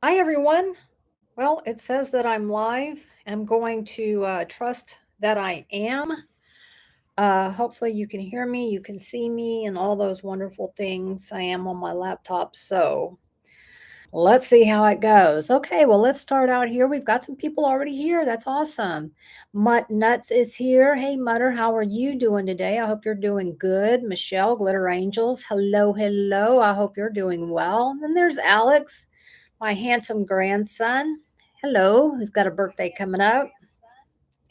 Hi, everyone. Well, it says that I'm live. I'm going to trust that I am. Hopefully, you can hear me, you can see me, and all those wonderful things. I am on my laptop, so let's see how it goes. Okay, well, let's start out here. We've got some people already here. That's awesome. Mutt Nuts is here. Hey, Mutter, how are you doing today? I hope you're doing good. Michelle, Glitter Angels, hello, hello. I hope you're doing well. And then there's Alex, my handsome grandson. Hello, who's got a birthday coming up.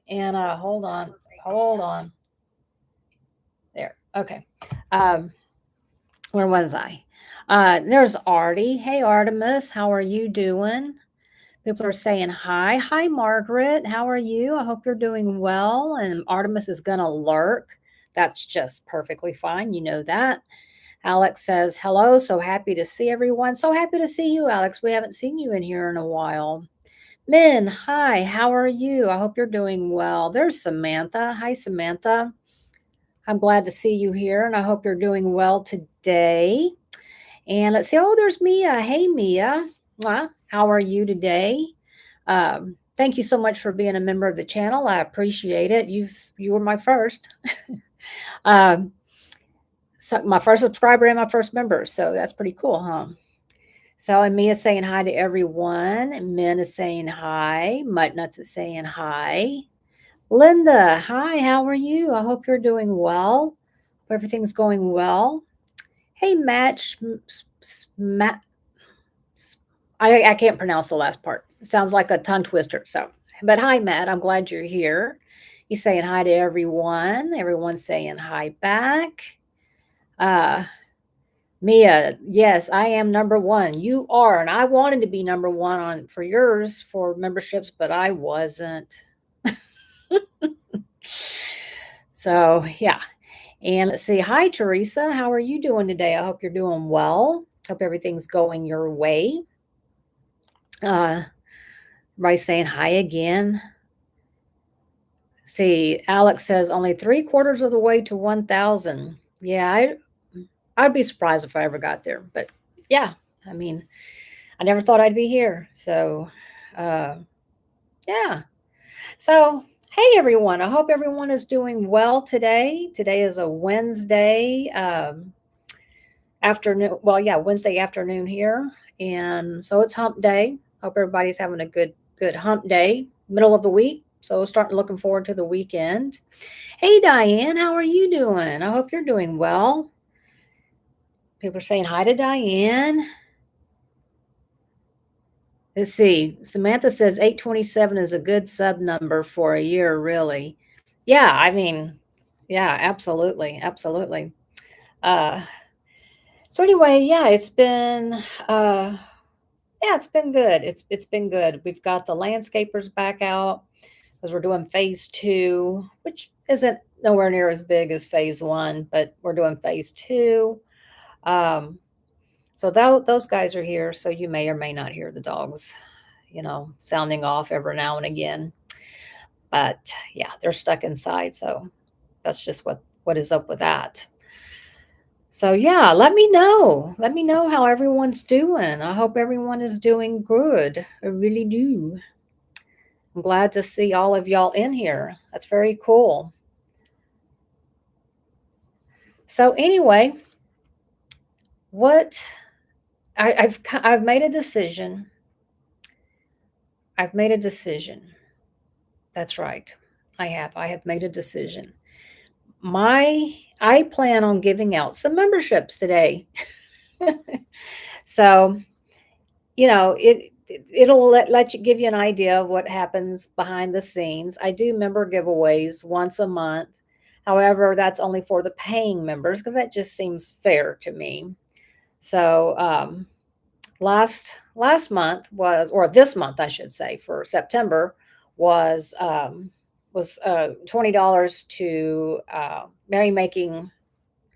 And hold on. There. Okay. Um, where was I? There's Artie. Hey, Artemis, how are you doing? People are saying hi. Hi, Margaret. How are you? I hope you're doing well. And Artemis is going to lurk. That's just perfectly fine. You know that. Alex says, hello. So happy to see everyone. So happy to see you, Alex. We haven't seen you in here in a while. Min, hi. How are you? I hope you're doing well. There's Samantha. Hi, Samantha. I'm glad to see you here, and I hope you're doing well today. And let's see. Oh, there's Mia. Hey, Mia. How are you today? Thank you so much for being a member of the channel. I appreciate it. You were my first, um, so my first subscriber and my first member. So that's pretty cool, huh? So and Mia's saying hi to everyone. And Min is saying hi. Muttnuts is saying hi. Linda, hi. How are you? I hope you're doing well. Hope everything's going well. Hey, Matt. I can't pronounce the last part. It sounds like a tongue twister. So, but hi, Matt. I'm glad you're here. He's saying hi to everyone. Everyone's saying hi back. Uh, Mia, yes, I am number one. You are, and I wanted to be number one on for yours for memberships, but I wasn't. So yeah. And let's see. Hi, Teresa. How are you doing today? I hope you're doing well. Hope everything's going your way. Uh, everybody's saying hi again. See, Alex says only 3/4 of the way to 1,000. Yeah, I'd be surprised if I ever got there. But yeah, I mean, I never thought I'd be here. So, uh, yeah. So, hey everyone. I hope everyone is doing well today. Today is a Wednesday afternoon. Well, yeah, Wednesday afternoon here, and so it's Hump Day. Hope everybody's having a good Hump Day, middle of the week. So, starting looking forward to the weekend. Hey, Diane, how are you doing? I hope you're doing well. People are saying hi to Diane. Let's see. Samantha says 827 is a good sub number for a year, really. Yeah, I mean, yeah, absolutely. Absolutely. Uh, so anyway, yeah, uh yeah, it's been good. It's been good. We've got the landscapers back out because we're doing phase two, which isn't nowhere near as big as phase one, but we're doing phase two. Um, so those guys are here, so you may or may not hear the dogs, sounding off every now and again. But yeah, they're stuck inside, so that's just what is up with that. So yeah, let me know. Let me know how everyone's doing. I hope everyone is doing good. I really do. I'm glad to see all of y'all in here. That's very cool. So anyway, what I've made a decision. I've made a decision. That's right. I have made a decision. My I plan on giving out some memberships today. So, it'll let you give you an idea of what happens behind the scenes. I do member giveaways once a month. However, that's only for the paying members because that just seems fair to me. So, last month was, or this month I should say, for September was $20 to Mary Making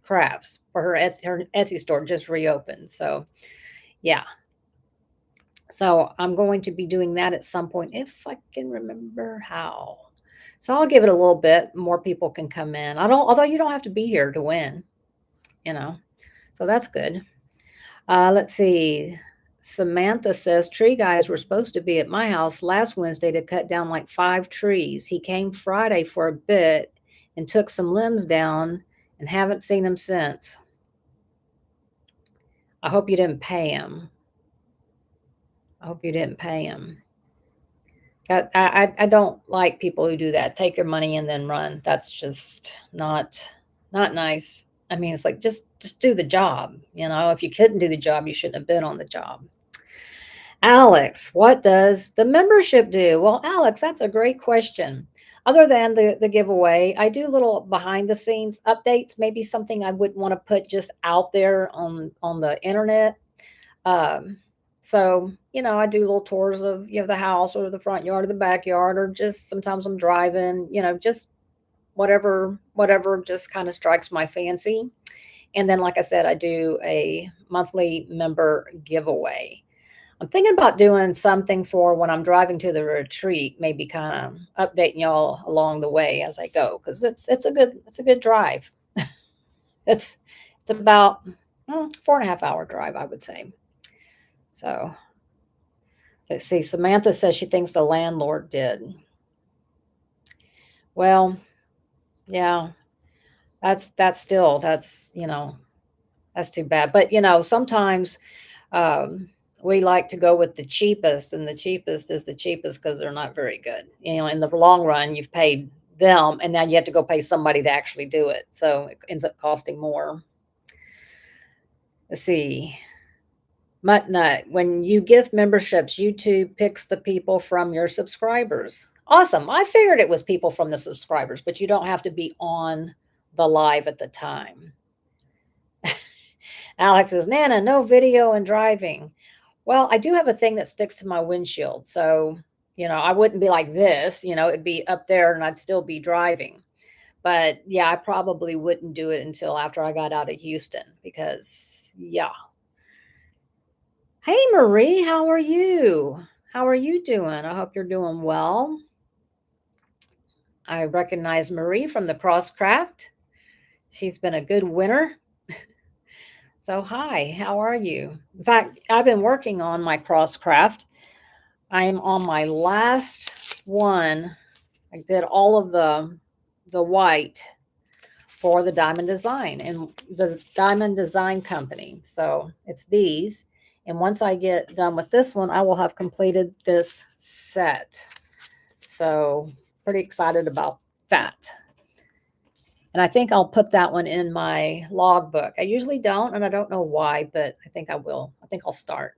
Crafts for her Etsy store just reopened. So yeah, so I'm going to be doing that at some point if I can remember how. So I'll give it a little bit. More people can come in. I don't, although you don't have to be here to win, you know. So that's good. Let's see. Samantha says tree guys were supposed to be at my house last Wednesday to cut down like 5 trees. He came Friday for a bit and took some limbs down and haven't seen him since. I hope you didn't pay him. I hope you didn't pay him. I don't like people who do that. Take your money and then run. That's just not nice. I mean, it's like just do the job. You know, if you couldn't do the job, you shouldn't have been on the job. Alex, what does the membership do? Well, Alex, that's a great question. Other than the giveaway, I do little behind the scenes updates, maybe something I wouldn't want to put just out there on the internet. Um, so, I do little tours of, the house or the front yard or the backyard, or just sometimes I'm driving, just whatever just kind of strikes my fancy. And then, like I said, I do a monthly member giveaway. I'm thinking about doing something for when I'm driving to the retreat, maybe kind of updating y'all along the way as I go, because it's a good drive. It's it's about 4.5 hour drive, I would say. So let's see. Samantha says she thinks the landlord did. Well, yeah, that's too bad. But sometimes um, we like to go with the cheapest, and the cheapest is the cheapest because they're not very good. In the long run, you've paid them, and now you have to go pay somebody to actually do it. So it ends up costing more. Let's see. Muttnut, when you give memberships, YouTube picks the people from your subscribers. Awesome. I figured it was people from the subscribers, but you don't have to be on the live at the time. Alex says, Nana, no video and driving. Well, I do have a thing that sticks to my windshield. So, I wouldn't be like this, it'd be up there and I'd still be driving. But yeah, I probably wouldn't do it until after I got out of Houston because, yeah. Hey, Marie, how are you? How are you doing? I hope you're doing well. I recognize Marie from the Crosscraft. She's been a good winner. So, hi, how are you? In fact, I've been working on my Crosscraft. I'm on my last one. I did all of the white for the Diamond Design and the Diamond Design Company. So it's these. And once I get done with this one, I will have completed this set. So pretty excited about that. And I think I'll put that one in my logbook. I usually don't, and I don't know why, but I think I will. I think I'll start.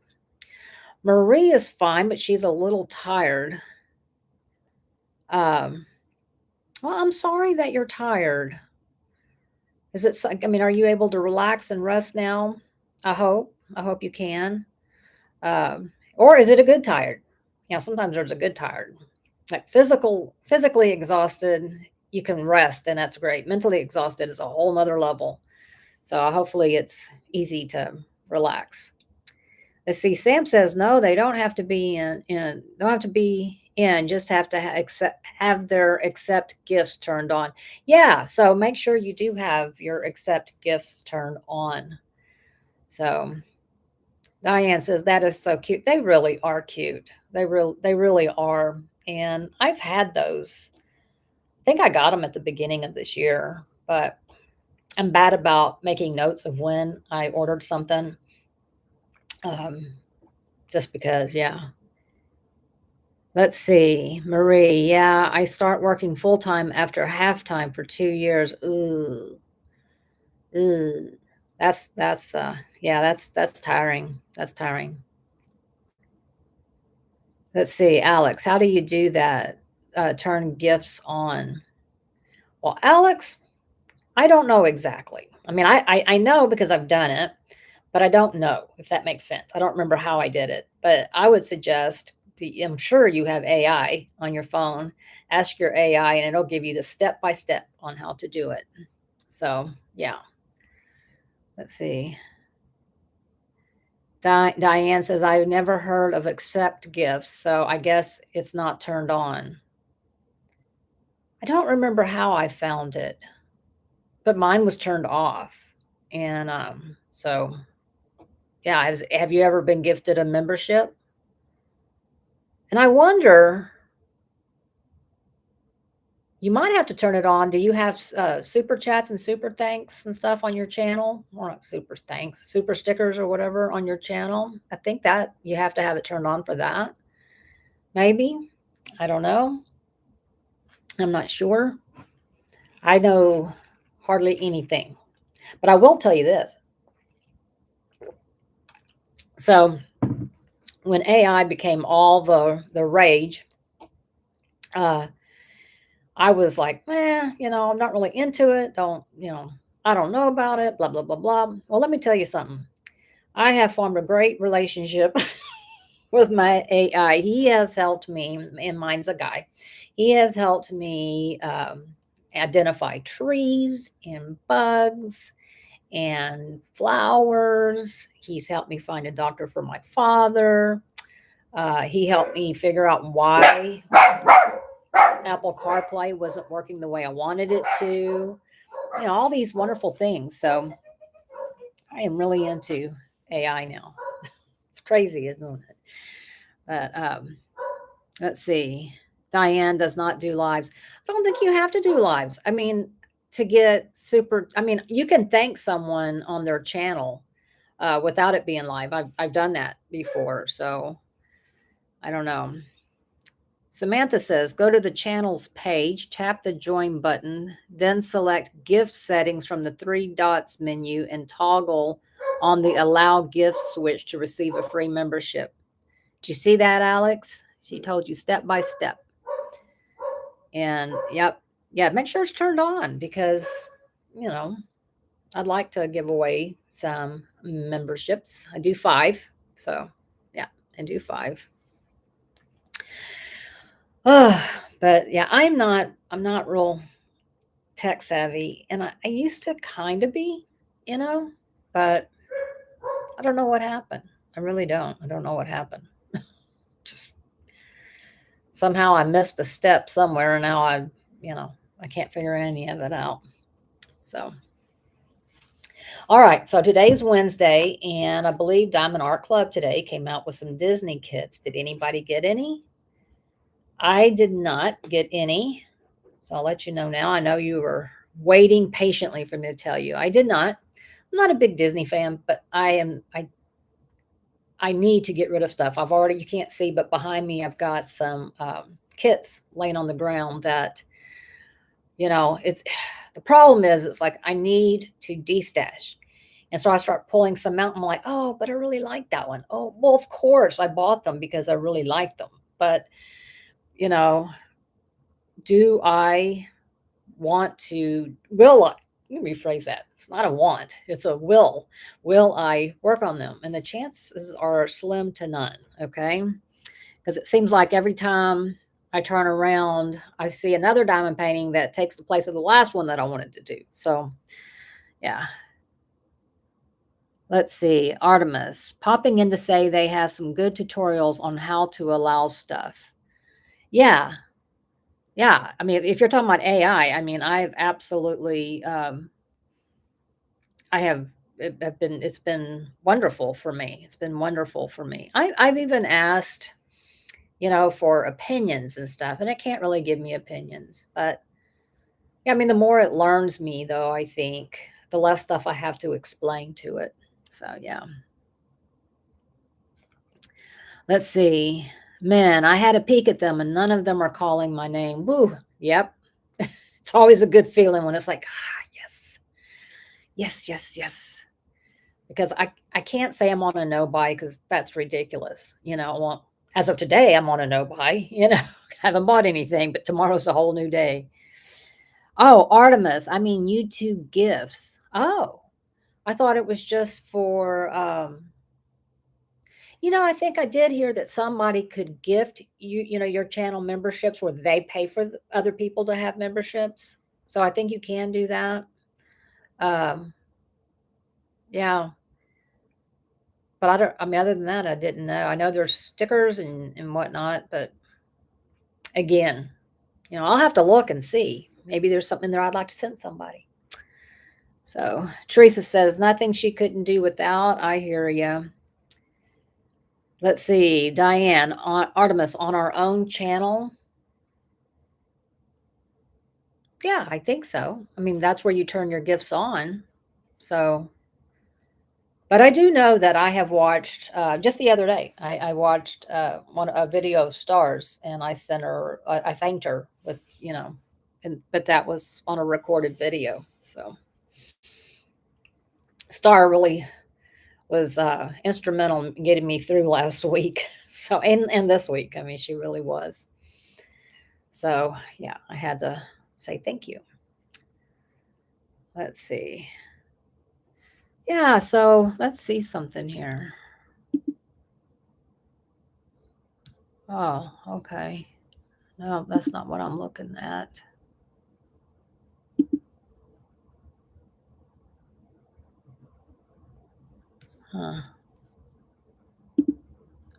Marie is fine, but she's a little tired. Well, I'm sorry that you're tired. Is it, are you able to relax and rest now? I hope. I hope you can. Or is it a good tired? Sometimes there's a good tired. Like physically exhausted, you can rest and that's great. Mentally exhausted is a whole nother level. So hopefully it's easy to relax. Let's see. Sam says no, they don't have to be don't have to be in, just have to have their accept gifts turned on. Yeah, so make sure you do have your accept gifts turned on. So Diane says that is so cute. They really are cute. They really are. And I've had those. I think I got them at the beginning of this year, but I'm bad about making notes of when I ordered something. Just because, yeah. Let's see, Marie. Yeah, I start working full time after halftime for 2 years. Ooh, ooh. Yeah, that's tiring. That's tiring. Let's see, Alex, how do you do that? Turn gifts on. Well, Alex, I don't know exactly. I mean, I know because I've done it, but I don't know if that makes sense. I don't remember how I did it, but I would suggest, I'm sure you have AI on your phone. Ask your AI and it'll give you the step by step on how to do it. So, yeah. Let's see. Diane says, I've never heard of accept gifts, so I guess it's not turned on. I don't remember how I found it, but mine was turned off. And so Yeah, have you ever been gifted a membership? And I wonder, you might have to turn it on. Do you have super chats and super thanks and stuff on your channel? Or not super thanks, super stickers or whatever on your channel? I think that you have to have it turned on for that. Maybe. I don't know. I'm not sure. I know hardly anything. But I will tell you this. So when AI became all the rage, uh, I was like, I'm not really into it. I don't know about it, blah, blah, blah, blah. Well, let me tell you something. I have formed a great relationship with my AI. He has helped me, and mine's a guy. He has helped me identify trees and bugs and flowers. He's helped me find a doctor for my father. He helped me figure out why Apple CarPlay wasn't working the way I wanted it to. All these wonderful things. So I am really into AI now. It's crazy, isn't it? But let's see. Diane does not do lives. I don't think you have to do lives. I mean, to get super, I mean, you can thank someone on their channel without it being live. I've done that before. So I don't know. Samantha says, go to the channels page, tap the join button, then select gift settings from the 3 dots menu and toggle on the allow gift switch to receive a free membership. Did you see that, Alex? She told you step by step. And yep. Yeah, make sure it's turned on because, I'd like to give away some memberships. I do 5. So yeah, I do 5. But yeah, I'm not real tech savvy. And I used to kind of be, but I don't know what happened. I really don't. I don't know what happened. Just somehow I missed a step somewhere and now I can't figure any of it out. So, all right. So today's Wednesday, and I believe Diamond Art Club today came out with some Disney kits. Did anybody get any? I did not get any. So I'll let you know now. I know you were waiting patiently for me to tell you. I did not. I'm not a big Disney fan, but I need to get rid of stuff. You can't see, but behind me, I've got some kits laying on the ground that, it's the problem is it's like I need to destash. And so I start pulling some out. I'm like, oh, but I really like that one. Oh, well, of course I bought them because I really liked them. But, you know, do I want to, let me rephrase that. It's not a want, it's a will. Will I work on them? And the chances are slim to none. Okay. Because it seems like every time I turn around, I see another diamond painting that takes the place of the last one that I wanted to do. So, yeah. Let's see. Artemis popping in to say they have some good tutorials on how to allow stuff. Yeah. Yeah. I mean, if you're talking about AI, I mean, I've absolutely, it's been wonderful for me. It's been wonderful for me. I've even asked, for opinions and stuff, and it can't really give me opinions. But yeah, I mean, the more it learns me, though, I think the less stuff I have to explain to it. So yeah. Let's see. Man, I had a peek at them and none of them are calling my name. Woo. Yep. It's always a good feeling when it's like, yes. Yes, yes, yes. Because I can't say I'm on a no buy because that's ridiculous. Well, as of today, I'm on a no buy, haven't bought anything, but tomorrow's a whole new day. Oh, Artemis, I mean YouTube gifts. Oh, I thought it was just for I think I did hear that somebody could gift your channel memberships where they pay for other people to have memberships. So I think you can do that. Um, yeah, but I mean, other than that, I didn't know. I know there's stickers and whatnot, but again, I'll have to look and see. Maybe there's something there I'd like to send somebody. So Teresa says nothing she couldn't do without. I hear you. Let's see, Diane, Artemis on our own channel. Yeah, I think so. I mean, that's where you turn your gifts on. So, but I do know that I have watched just the other day. I watched a video of stars, and I sent her. I thanked her with and but that was on a recorded video. So Star really was instrumental in getting me through last week. So and this week, I mean, she really was. So yeah, I had to say thank you. Let's see. Yeah, so let's see something here. Oh, okay. No, that's not what I'm looking at. Huh.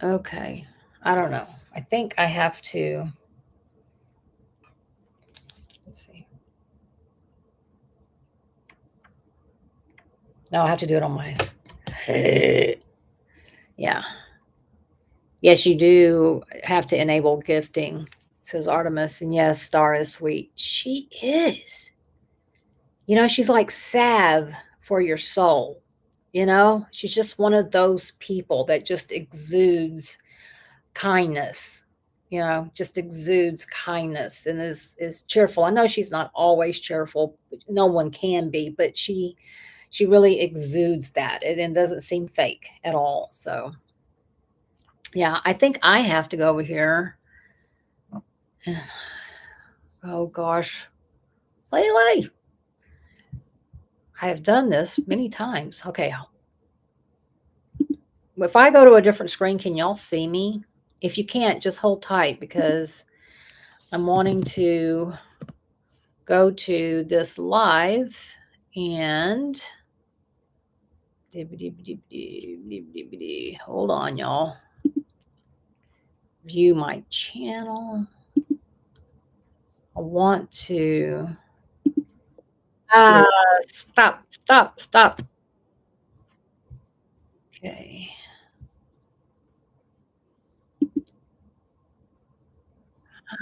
Okay. I don't know. I think I have to. Let's see. No, I have to do it on my. Yeah. Yes, you do have to enable gifting, says Artemis. And yes, Star is sweet. She is. She's like salve for your soul. She's just one of those people that just exudes kindness, just exudes kindness and is cheerful. I know she's not always cheerful. No one can be, but she really exudes that and doesn't seem fake at all. So yeah, I think I have to go over here. Oh gosh. Lele. I have done this many times. Okay. If I go to a different screen, can y'all see me? If you can't, just hold tight because I'm wanting to go to this live and hold on, y'all. View my channel. I want to stop. Okay.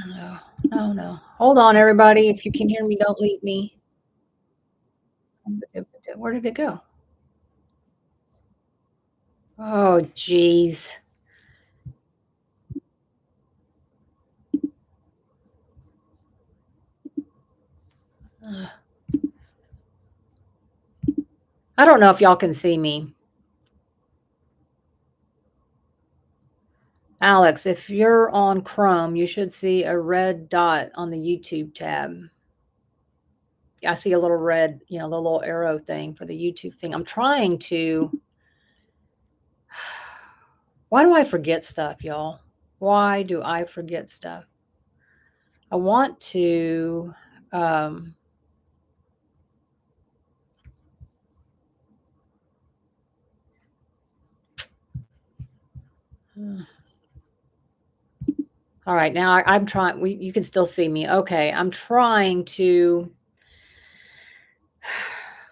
No. Hold on, everybody. If you can hear me, don't leave me. Where did it go? Oh, geez. I don't know if y'all can see me. Alex, if you're on Chrome, you should see a red dot on the YouTube tab. I see a little red, the little arrow thing for the YouTube thing. I'm trying to. Why do I forget stuff, y'all? Why do I forget stuff? I want to. All right, now I'm trying. You can still see me. Okay, I'm trying to.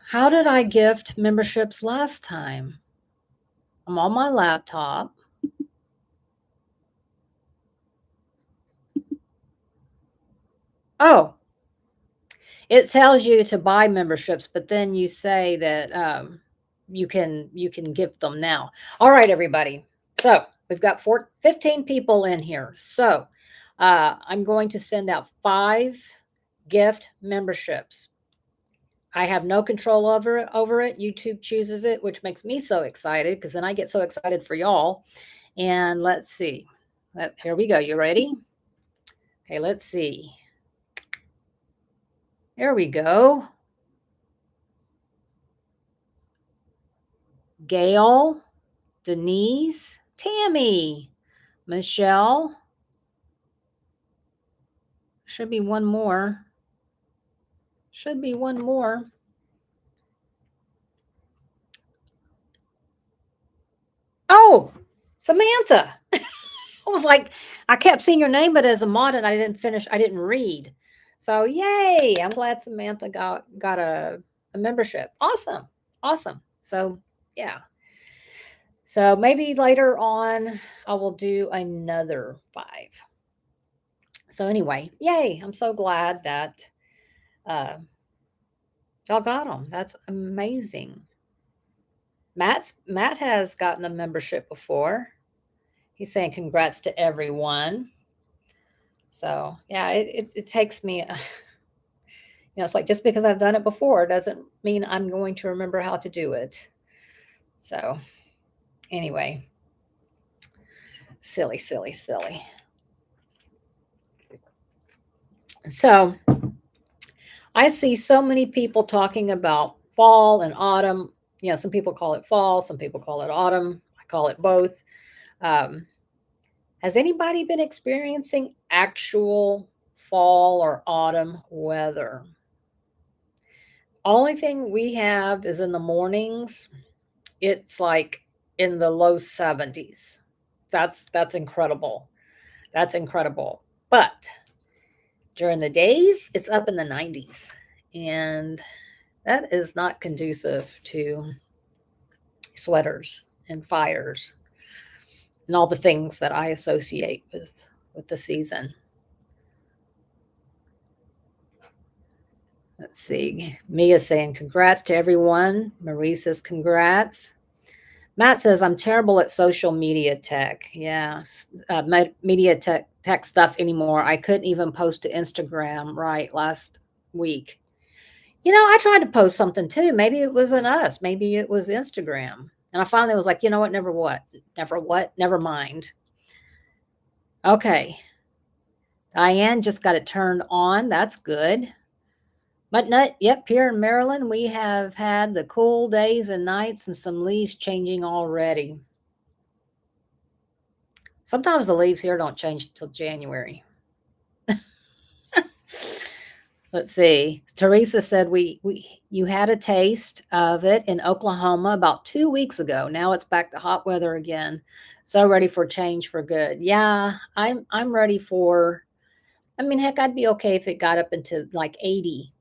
How did I gift memberships last time? I'm on my laptop. Oh, it tells you to buy memberships, but then you say that you can gift them now. All right, everybody. So we've got 15 people in here. So I'm going to send out 5 gift memberships. I have no control over it. YouTube chooses it, which makes me so excited because then I get so excited for y'all. And let's see. Here we go. You ready? Okay, let's see. There we go. Gail, Denise, Tammy, Michelle. Should be one more. Oh, Samantha. I was like, I kept seeing your name, but as a mod, and I didn't read. So yay! I'm glad Samantha got a membership. Awesome. So yeah. So maybe later on, I will do another 5. So anyway, yay! I'm so glad that uh, y'all got them. That's amazing. Matt has gotten a membership before. He's saying congrats to everyone. So yeah, it takes me. It's like just because I've done it before doesn't mean I'm going to remember how to do it. So anyway, silly, silly, silly. So I see so many people talking about fall and autumn. Some people call it fall, some people call it autumn. I call it both. Um, has anybody been experiencing actual fall or autumn weather? Only thing we have is in the mornings, it's like in the low 70s. That's incredible. That's incredible. But during the days, it's up in the 90s. And that is not conducive to sweaters and fires and all the things that I associate with the season. Let's see. Mia saying congrats to everyone. Marie says congrats. Matt says I'm terrible at social media tech. Yeah, media tech stuff anymore. I couldn't even post to Instagram right last week. I tried to post something too. Maybe it wasn't us. Maybe it was Instagram. And I finally was like, you know what? Never what? Never mind. Okay. Diane just got it turned on. That's good. Nut, yep, here in Maryland, we have had the cool days and nights and some leaves changing already. Sometimes the leaves here don't change until January. Let's see. Teresa said you had a taste of it in Oklahoma about 2 weeks ago. Now it's back to hot weather again. So ready for change for good. Yeah, I'm ready for. I mean, heck, I'd be okay if it got up into like 80.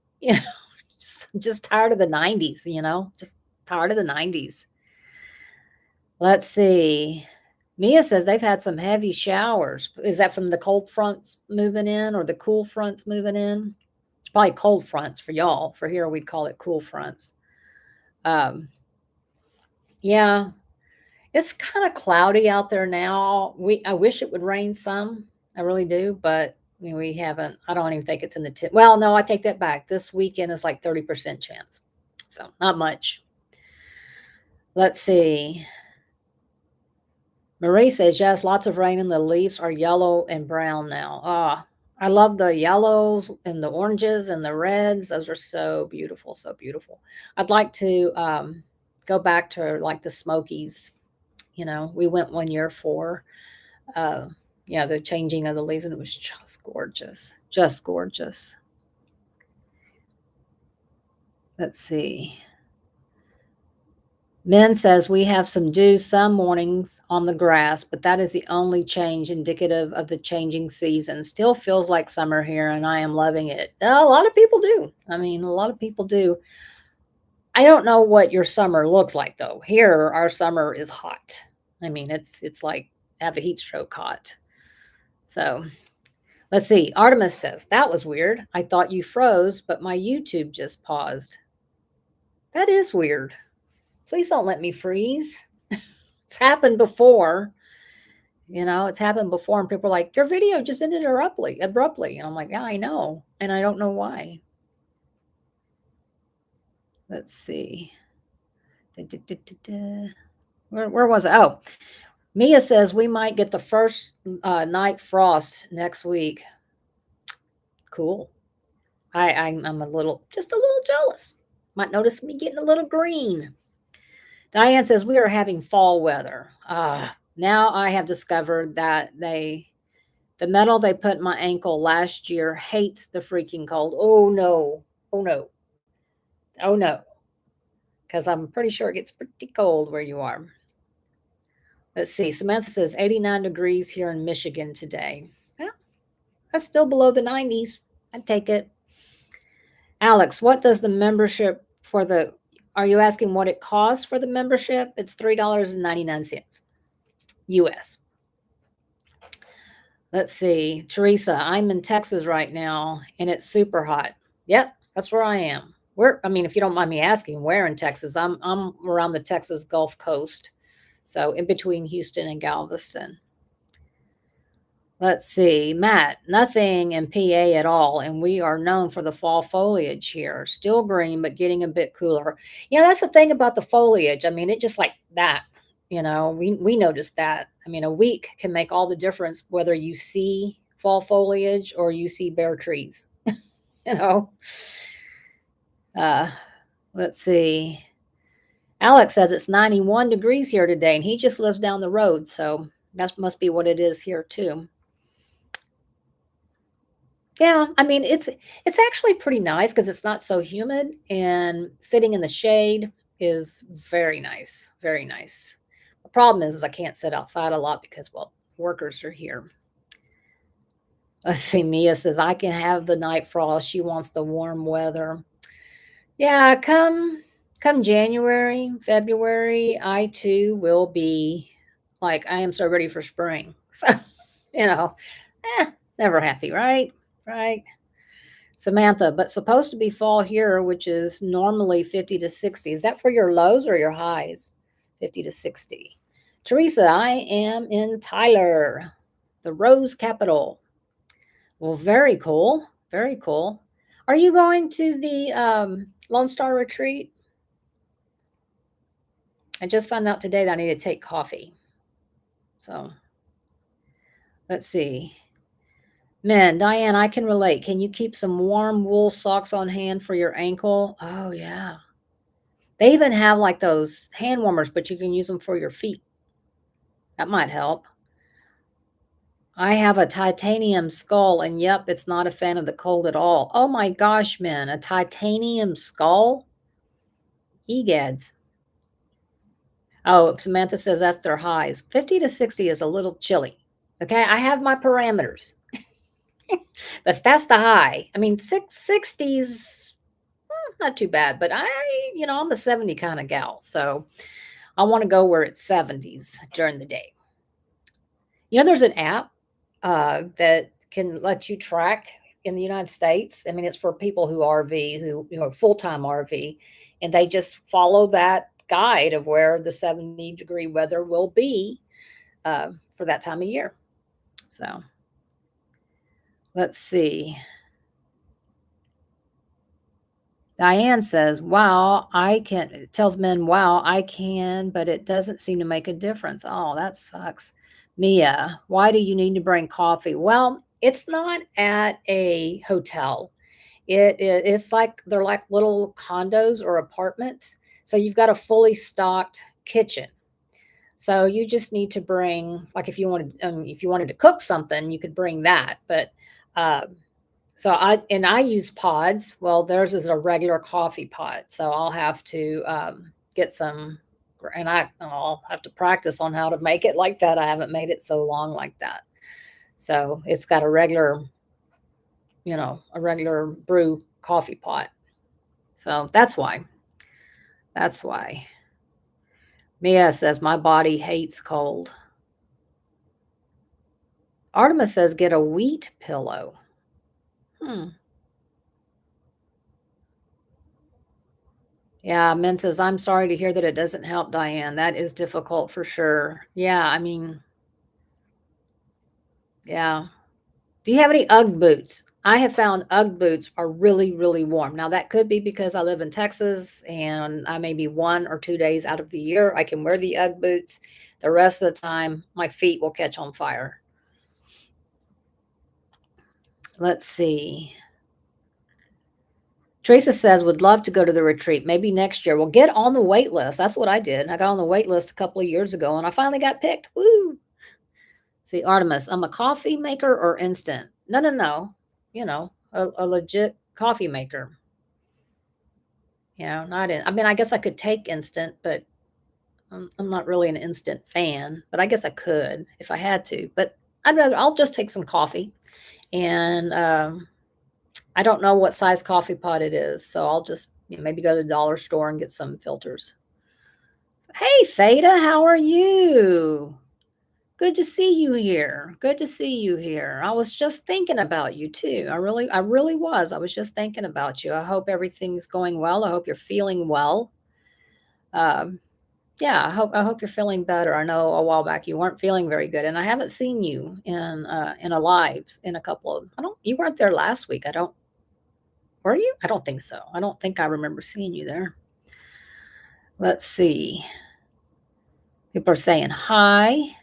Just tired of the 90s. Just tired of the 90s. Let's see. Mia says they've had some heavy showers. Is that from the cold fronts moving in or the cool fronts moving in? It's probably cold fronts for y'all. For here, we'd call it cool fronts. Yeah, it's kind of cloudy out there now. I wish it would rain some. I really do, but we haven't. I don't even think it's in the tip. Well, no, I take that back. This weekend is like 30% chance, so not much. Let's see. Marie says yes, lots of rain, and the leaves are yellow and brown now. I love the yellows and the oranges and the reds. Those are so beautiful, so beautiful. I'd like to go back to like the Smokies. We went one year for, the changing of the leaves, and it was just gorgeous, just gorgeous. Let's see. Min says we have some dew some mornings on the grass, but that is the only change indicative of the changing season. Still feels like summer here, and I am loving it. A lot of people do. I mean, a lot of people do. I don't know what your summer looks like though. Here, our summer is hot. I mean, it's like have a heat stroke hot. So let's see. Artemis says that was weird. I thought you froze, but my YouTube just paused. That is weird. Please don't let me freeze. It's happened before. It's happened before, and people are like, your video just ended abruptly. And I'm like, yeah, I know. And I don't know why. Let's see. Where was it? Oh, Mia says we might get the first night frost next week. Cool. I'm just a little jealous. Might notice me getting a little green. Diane says we are having fall weather. Now I have discovered that the metal they put in my ankle last year hates the freaking cold. Oh no. Oh no. Oh no. Because I'm pretty sure it gets pretty cold where you are. Let's see. Samantha says 89 degrees here in Michigan today. Well, that's still below the 90s. I'd take it. Alex, what does the membership for the Are you asking what it costs for the membership? It's $3.99 US. Let's see. Teresa, I'm in Texas right now and it's super hot. Yep, that's where I am. I mean, if you don't mind me asking, where in Texas? I'm around the Texas Gulf Coast. So in between Houston and Galveston. Let's see, Matt, nothing in PA at all, and we are known for the fall foliage here. Still green, but getting a bit cooler. Yeah, that's the thing about the foliage. I mean, it just like that. We noticed that. I mean, a week can make all the difference whether you see fall foliage or you see bare trees. you know. Uh, let's see. Alex says it's 91 degrees here today, and he just lives down the road, so that must be what it is here too. Yeah, I mean, it's actually pretty nice because it's not so humid, and sitting in the shade is very nice, very nice. The problem is I can't sit outside a lot because, well, workers are here. Let's see, Mia says, I can have the night frost. She wants the warm weather. Yeah, come January, February, I too will be like, I am so ready for spring. So, you know, never happy, right? Right. Samantha, but supposed to be fall here, which is normally 50 to 60. Is that for your lows or your highs? 50 to 60. Teresa, I am in Tyler, the Rose Capital. Well, very cool. Very cool. Are you going to the Lone Star Retreat? I just found out today that I need to take coffee. So let's see. Man, Diane, I can relate. Can you keep some warm wool socks on hand for your ankle? Oh, yeah. They even have like those hand warmers, but you can use them for your feet. That might help. I have a titanium skull, and yep, it's not a fan of the cold at all. Oh my gosh, man, a titanium skull? Egads. Oh, Samantha says that's their highs. 50 to 60 is a little chilly. Okay, I have my parameters. But that's the high. I mean, 60s, not too bad, but I'm a 70 kind of gal. So I want to go where it's 70s during the day. There's an app that can let you track in the United States. I mean, it's for people who RV, who, full-time RV, and they just follow that guide of where the 70-degree weather will be for that time of year. So let's see. Diane says, wow, it tells men, wow, I can, but it doesn't seem to make a difference. Oh, that sucks. Mia, why do you need to bring coffee? Well, it's not at a hotel. It's like they're like little condos or apartments. So you've got a fully stocked kitchen. So you just need to bring, like, if you wanted to cook something, you could bring that. But uh, I use pods. Well, theirs is a regular coffee pot, so I'll have to get some, and I'll have to practice on how to make it like that. I haven't made it so long like that. So it's got a regular brew coffee pot. So that's why. That's why. Mia says my body hates cold. Artemis says get a wheat pillow. Yeah, Men says, I'm sorry to hear that it doesn't help, Diane. That is difficult for sure. Yeah, I mean, yeah. Do you have any Ugg boots? I have found Ugg boots are really, really warm. Now, that could be because I live in Texas and I may be 1 or 2 days out of the year. I can wear the Ugg boots. The rest of the time, my feet will catch on fire. Let's see. Teresa says, would love to go to the retreat. Maybe next year. Well, get on the wait list. That's what I did. I got on the wait list a couple of years ago and I finally got picked. Woo! See, Artemis, I'm a coffee maker or instant? No. A legit coffee maker. Not in. I mean, I guess I could take instant, but I'm not really an instant fan. But I guess I could if I had to. But I'll just take some coffee. And I don't know what size coffee pot it is. So I'll just maybe go to the dollar store and get some filters. Hey, Theta, how are you? Good to see you here. Good to see you here. I was just thinking about you too. I really was. I was just thinking about you. I hope everything's going well. I hope you're feeling well. Um, yeah, I hope you're feeling better. I know a while back you weren't feeling very good, and I haven't seen you in a live in a couple of. I don't. You weren't there last week. I don't. Were you? I don't think so. I don't think I remember seeing you there. Let's see. People are saying hi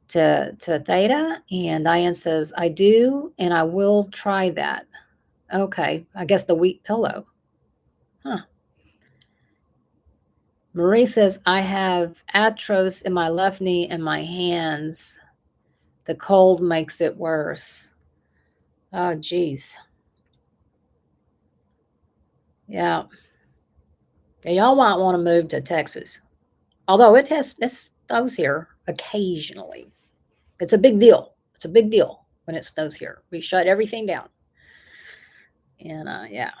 to Theta, and Diane says, I do, and I will try that. Okay, I guess the wheat pillow. Huh. Marie says, I have arthritis in my left knee and my hands. The cold makes it worse. Oh, geez. Yeah. Yeah, y'all might want to move to Texas. Although it snows here occasionally. It's a big deal. It's a big deal when it snows here. We shut everything down. And yeah.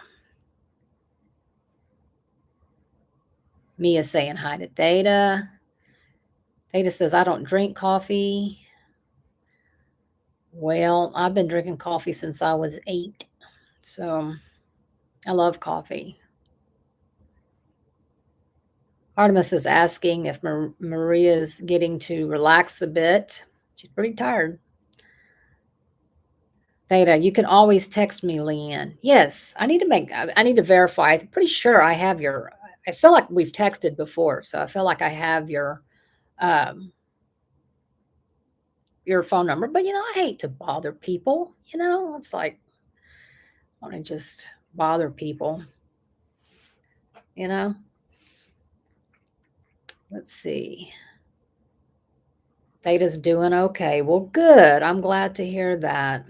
Mia saying hi to Theta. Theta says, I don't drink coffee. Well, I've been drinking coffee since I was 8. So I love coffee. Artemis is asking if Maria's getting to relax a bit. She's pretty tired. Theta, you can always text me, Leanne. Yes, I need to verify. I'm pretty sure I have I feel like we've texted before, so I feel like I have um, your phone number. But I hate to bother people. It's like I want to just bother people. You know. Let's see. Theta's doing okay. Well, good. I'm glad to hear that.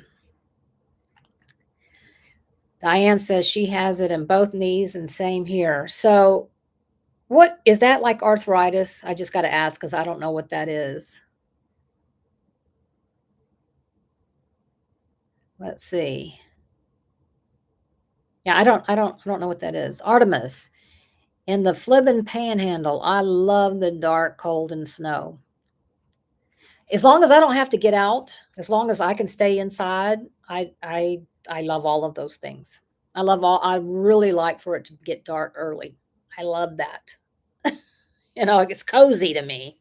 Diane says she has it in both knees and same here. So, what is that like arthritis? I just got to ask because I don't know what that is. Let's see. Yeah, I don't know what that is. Artemis in the Flibbin Panhandle. I love the dark, cold, and snow. As long as I don't have to get out, as long as I can stay inside, I love all of those things. I really like for it to get dark early. I love that. It's cozy to me.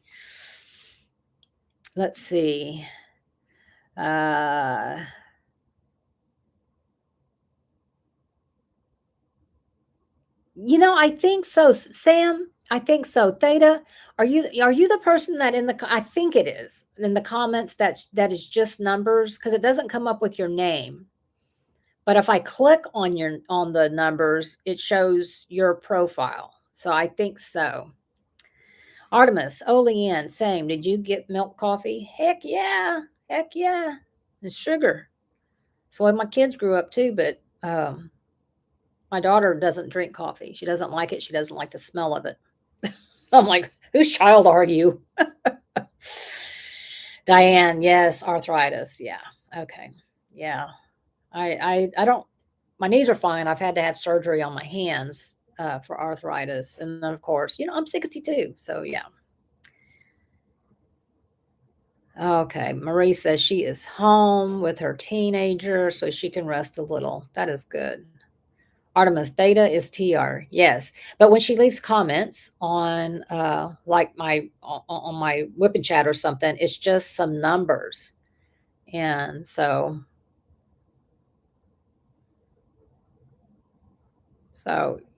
Let's see. Uh I think so, Sam. I think so. Theta, are you the person that I think it is in the comments that is just numbers because it doesn't come up with your name. But if I click on the numbers, it shows your profile. So I think so. Artemis, Olean, same. Did you get milk coffee? Heck yeah. Heck yeah. And sugar. So my kids grew up too, but my daughter doesn't drink coffee. She doesn't like it. She doesn't like the smell of it. I'm like, whose child are you? Diane, yes, arthritis. Yeah. Okay. Yeah. I don't, my knees are fine. I've had to have surgery on my hands for arthritis. And then, of course, I'm 62. So, yeah. Okay. Marie says she is home with her teenager so she can rest a little. That is good. Artemis Theta is TR. Yes. But when she leaves comments on like on my whipping chat or something, it's just some numbers. And so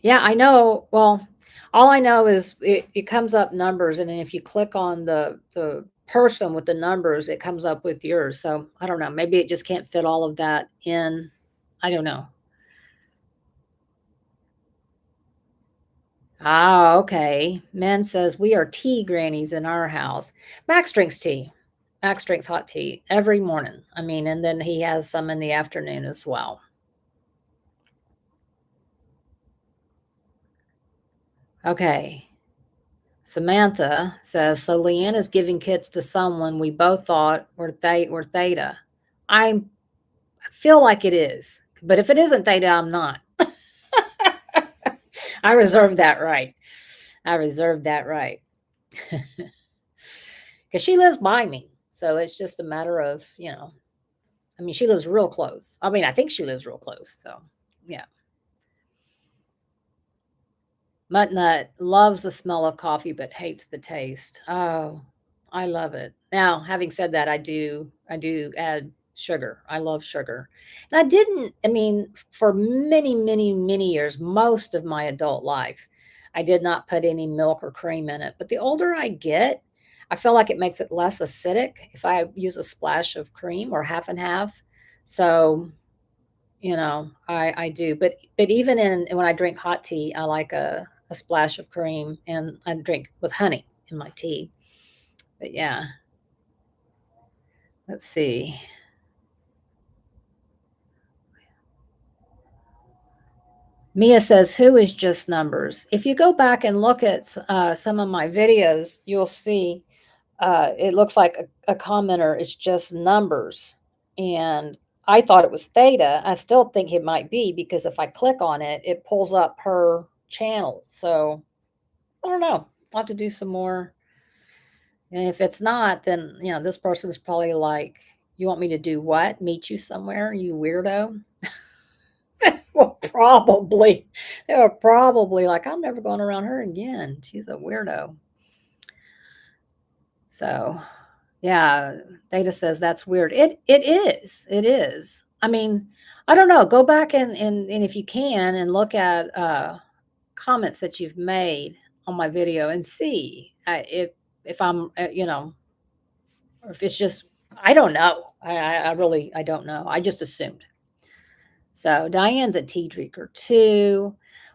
yeah, I know. Well, all I know is it comes up numbers, and then if you click on the person with the numbers, it comes up with yours. So I don't know. Maybe it just can't fit all of that in. I don't know. Ah, okay. Men says we are tea grannies in our house. Max drinks tea. Max drinks hot tea every morning. I mean, and then he has some in the afternoon as well. Okay. Samantha says, so Leanne is giving kits to someone we both thought were Theta. I feel like it is, but if it isn't Theta, I'm not. I reserve that right. I reserve that right. Because she lives by me. So it's just a matter of, I mean, she lives real close. I mean, I think she lives real close. So, yeah. Muttnut loves the smell of coffee but hates the taste. Oh, I love it. Now, having said that, I do add sugar. I love sugar. And I mean, for many, many, many years, most of my adult life, I did not put any milk or cream in it. But the older I get, I feel like it makes it less acidic if I use a splash of cream or half and half. So, I do. But even in when I drink hot tea, I like a splash of cream, and I drink with honey in my tea. But yeah, let's see. Mia says, "Who is just numbers?" If you go back and look at some of my videos, you'll see it looks like a commenter is just numbers, and I thought it was Theta. I still think it might be because if I click on it, it pulls up her channel. So I don't know. I'll have to do some more. And if it's not, then, this person's probably like, you want me to do what? Meet you somewhere, you weirdo? Well, probably. They were probably like, I'm never going around her again. She's a weirdo. So, yeah, Data says that's weird. It is. It is. I mean, I don't know. Go back and if you can and look at comments that you've made on my video and see if I'm or if it's just I don't know. I really I don't know. I just assumed. So Diane's a tea drinker too.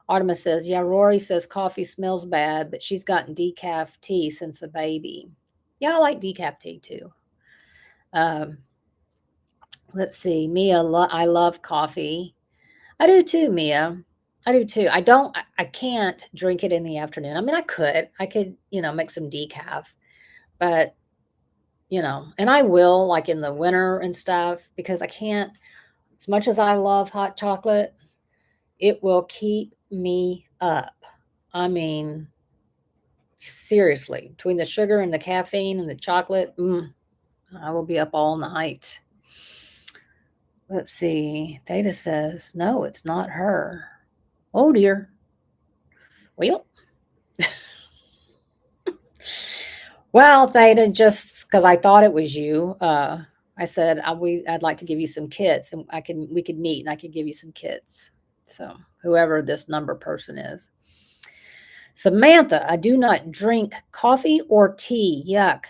Artemis says, yeah, Rory says coffee smells bad, but she's gotten decaf tea since a baby. Yeah, I like decaf tea too. Um, let's see. Mia, I love coffee. I do too, Mia. I do too. I can't drink it in the afternoon. I mean, I could, make some decaf, but and I will like in the winter and stuff because I can't, as much as I love hot chocolate, it will keep me up. I mean, seriously, between the sugar and the caffeine and the chocolate, I will be up all night. Let's see. Theta says, no, it's not her. Oh dear. Well, well, Theta, just because I thought it was you, I said I'd like to give you some kits, and we could meet, and I could give you some kits. So whoever this number person is. Samantha, I do not drink coffee or tea. Yuck.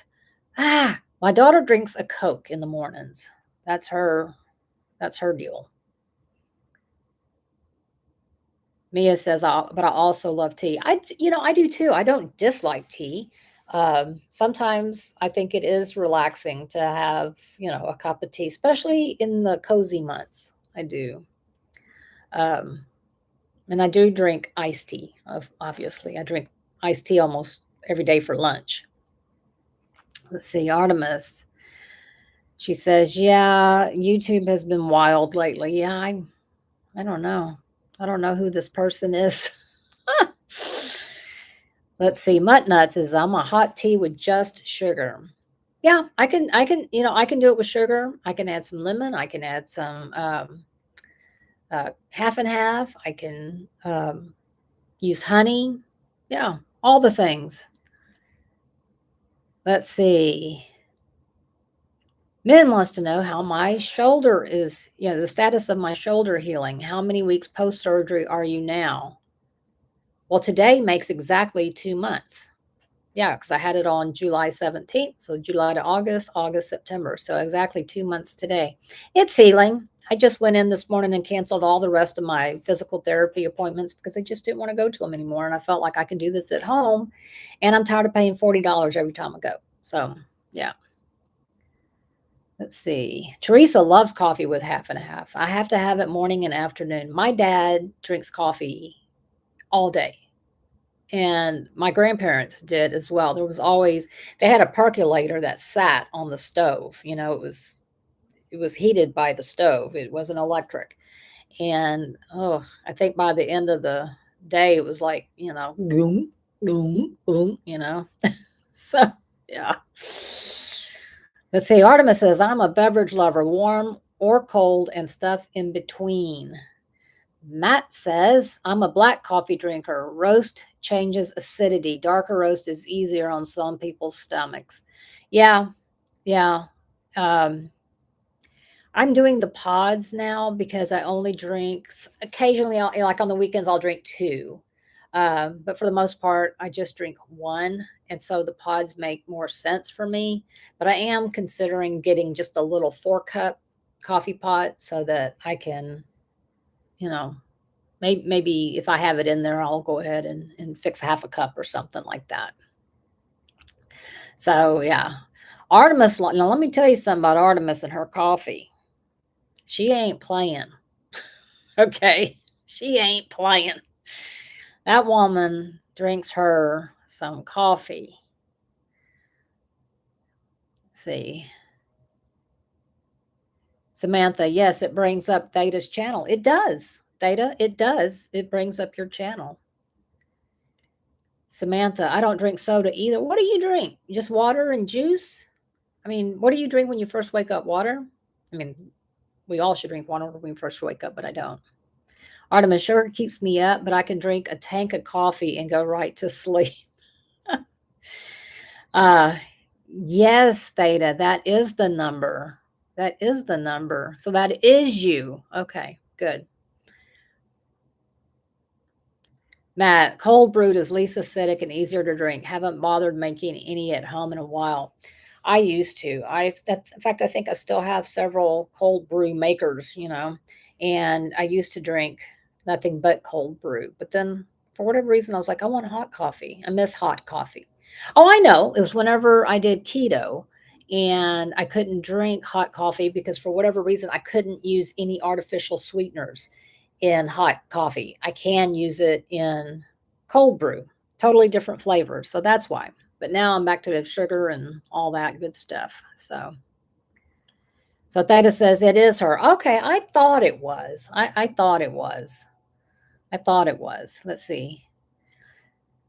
My daughter drinks a Coke in the mornings. That's her. That's her deal. Mia says, but I also love tea. I do too. I don't dislike tea. Sometimes I think it is relaxing to have, a cup of tea, especially in the cozy months. I do. Um, and I do drink iced tea. Obviously, I drink iced tea almost every day for lunch. Let's see, Artemis. She says, "Yeah, YouTube has been wild lately." Yeah, I don't know. I don't know who this person is. Let's see. Mutt Nuts is I'm a hot tea with just sugar. Yeah, I can do it with sugar. I can add some lemon. I can add some half and half. I can use honey. Yeah, all the things. Let's see. Min wants to know how my shoulder is, the status of my shoulder healing. How many weeks post surgery are you now? Well, today makes exactly 2 months. Yeah, because I had it on July 17th. So July to August, August, September. So exactly 2 months today. It's healing. I just went in this morning and canceled all the rest of my physical therapy appointments because I just didn't want to go to them anymore. And I felt like I can do this at home. And I'm tired of paying $40 every time I go. So, yeah. Let's see. Teresa loves coffee with half and a half. I have to have it morning and afternoon. My dad drinks coffee all day. And my grandparents did as well. They had a percolator that sat on the stove. It was heated by the stove. It wasn't electric. And I think by the end of the day, it was like, boom, boom, boom, So, yeah. Let's see. Artemis says, I'm a beverage lover, warm or cold and stuff in between. Matt says, I'm a black coffee drinker. Roast changes acidity. Darker roast is easier on some people's stomachs. Yeah, yeah. Um, I'm doing the pods now because I only drink occasionally, like on the weekends, I'll drink two. But for the most part, I just drink one. And so the pods make more sense for me. But I am considering getting just a little 4 cup coffee pot so that I can, you know, maybe if I have it in there, I'll go ahead and fix half a cup or something like that. So, yeah. Artemis, now let me tell you something about Artemis and her coffee. She ain't playing. Okay. She ain't playing. That woman drinks her some coffee. Let's see. Samantha, yes, it brings up Theta's channel. It does. Theta, it does. It brings up your channel. Samantha, I don't drink soda either. What do you drink? Just water and juice? I mean, what do you drink when you first wake up? Water? I mean, we all should drink water when we first wake up, but I don't. Artemis, sugar keeps me up, but I can drink a tank of coffee and go right to sleep. Yes, Theta, that is the number. That is the number. So that is you. Okay, good. Matt, cold brewed is least acidic and easier to drink. Haven't bothered making any at home in a while. I used to. In fact, I think I still have several cold brew makers, and I used to drink nothing but cold brew. But then for whatever reason, I was like, I want hot coffee. I miss hot coffee. Oh, I know. It was whenever I did keto and I couldn't drink hot coffee because for whatever reason, I couldn't use any artificial sweeteners in hot coffee. I can use it in cold brew, totally different flavors. So that's why. But now I'm back to the sugar and all that good stuff. So Theta says it is her. Okay, I thought it was. I thought it was. I thought it was. Let's see.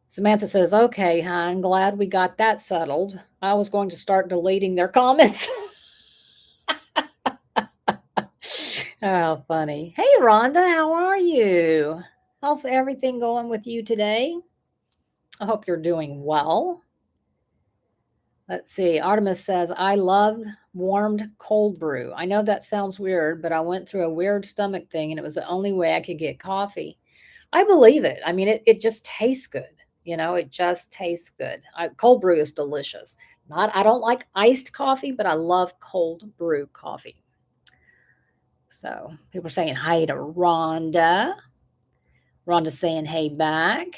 Samantha says, okay, I'm glad we got that settled. I was going to start deleting their comments. Oh, funny. Hey, Rhonda, how are you? How's everything going with you today? I hope you're doing well. Let's see. Artemis says, I loved warmed cold brew. I know that sounds weird, but I went through a weird stomach thing and it was the only way I could get coffee. I believe it. I mean, it just tastes good. It just tastes good. Cold brew is delicious. I don't like iced coffee, but I love cold brew coffee. So people are saying hi to Rhonda. Rhonda's saying hey back.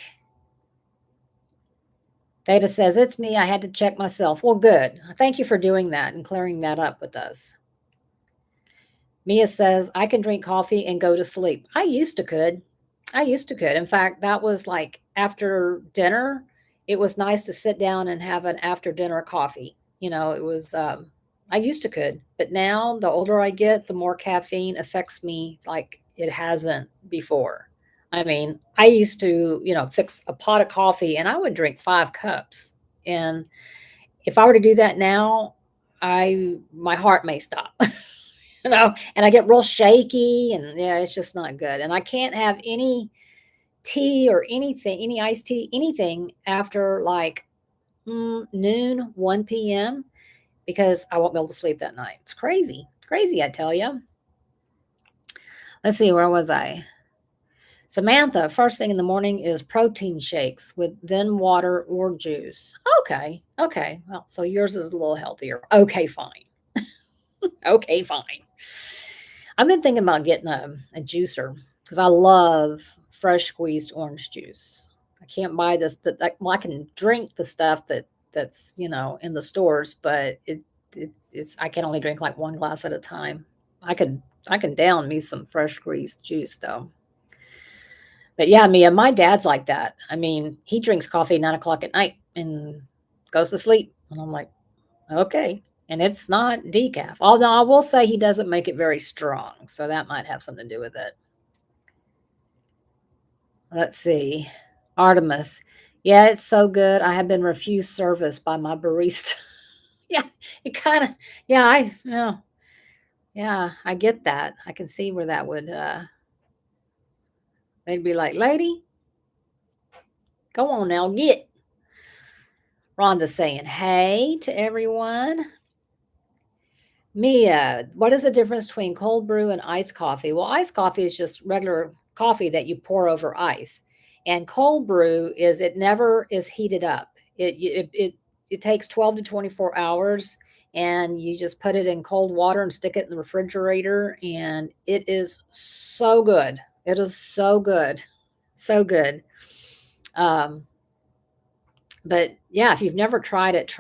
Theta says, it's me. I had to check myself. Well, good. Thank you for doing that and clearing that up with us. Mia says, I can drink coffee and go to sleep. I used to could. In fact, that was like after dinner. It was nice to sit down and have an after dinner coffee. It was, I used to could. But now, the older I get, the more caffeine affects me like it hasn't before. I mean, I used to, fix a pot of coffee and I would drink 5 cups. And if I were to do that now, my heart may stop. And I get real shaky and yeah, it's just not good. And I can't have any tea or anything, any iced tea, anything after like noon, 1 p.m. because I won't be able to sleep that night. It's crazy. Crazy, I tell you. Let's see, where was I? Samantha, first thing in the morning is protein shakes with then water or juice. Okay. Okay. Well, so yours is a little healthier. Okay, fine. Okay, fine. I've been thinking about getting a juicer because I love fresh squeezed orange juice. I can't buy this. Well, I can drink the stuff that's in the stores, but it's I can only drink like 1 glass at a time. I can down me some fresh squeezed juice though. But yeah, Mia, my dad's like that. I mean, he drinks coffee 9 o'clock at night and goes to sleep, and I'm like, okay. And it's not decaf. Although I will say he doesn't make it very strong. So that might have something to do with it. Let's see. Artemis. Yeah, it's so good. I have been refused service by my barista. Yeah, it kind of, yeah, yeah, I get that. I can see where that would, they'd be like, lady, go on now, get. Rhonda's saying, hey to everyone. Mia, what is the difference between cold brew and iced coffee? Well, iced coffee is just regular coffee that you pour over ice. And cold brew is it never is heated up. It takes 12 to 24 hours and you just put it in cold water and stick it in the refrigerator and it is so good. It is so good. So good. Um, but yeah, if you've never tried it,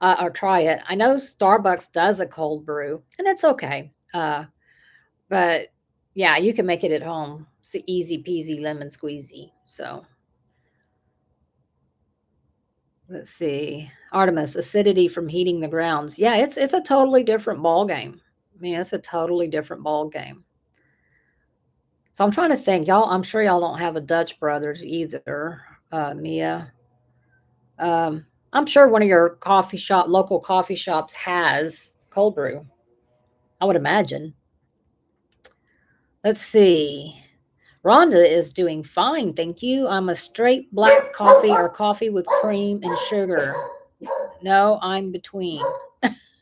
or try it. I know Starbucks does a cold brew, and it's okay. But yeah, you can make it at home. It's easy peasy lemon squeezy. So let's see. Artemis, acidity from heating the grounds. Yeah, it's a totally different ball game. I mean, it's a totally different ball game. So I'm trying to think, y'all. I'm sure y'all don't have a Dutch Brothers either, Mia. I'm sure one of your local coffee shops has cold brew. I would imagine. Let's see. Rhonda is doing fine, thank you. I'm a straight black coffee or coffee with cream and sugar. No, I'm between.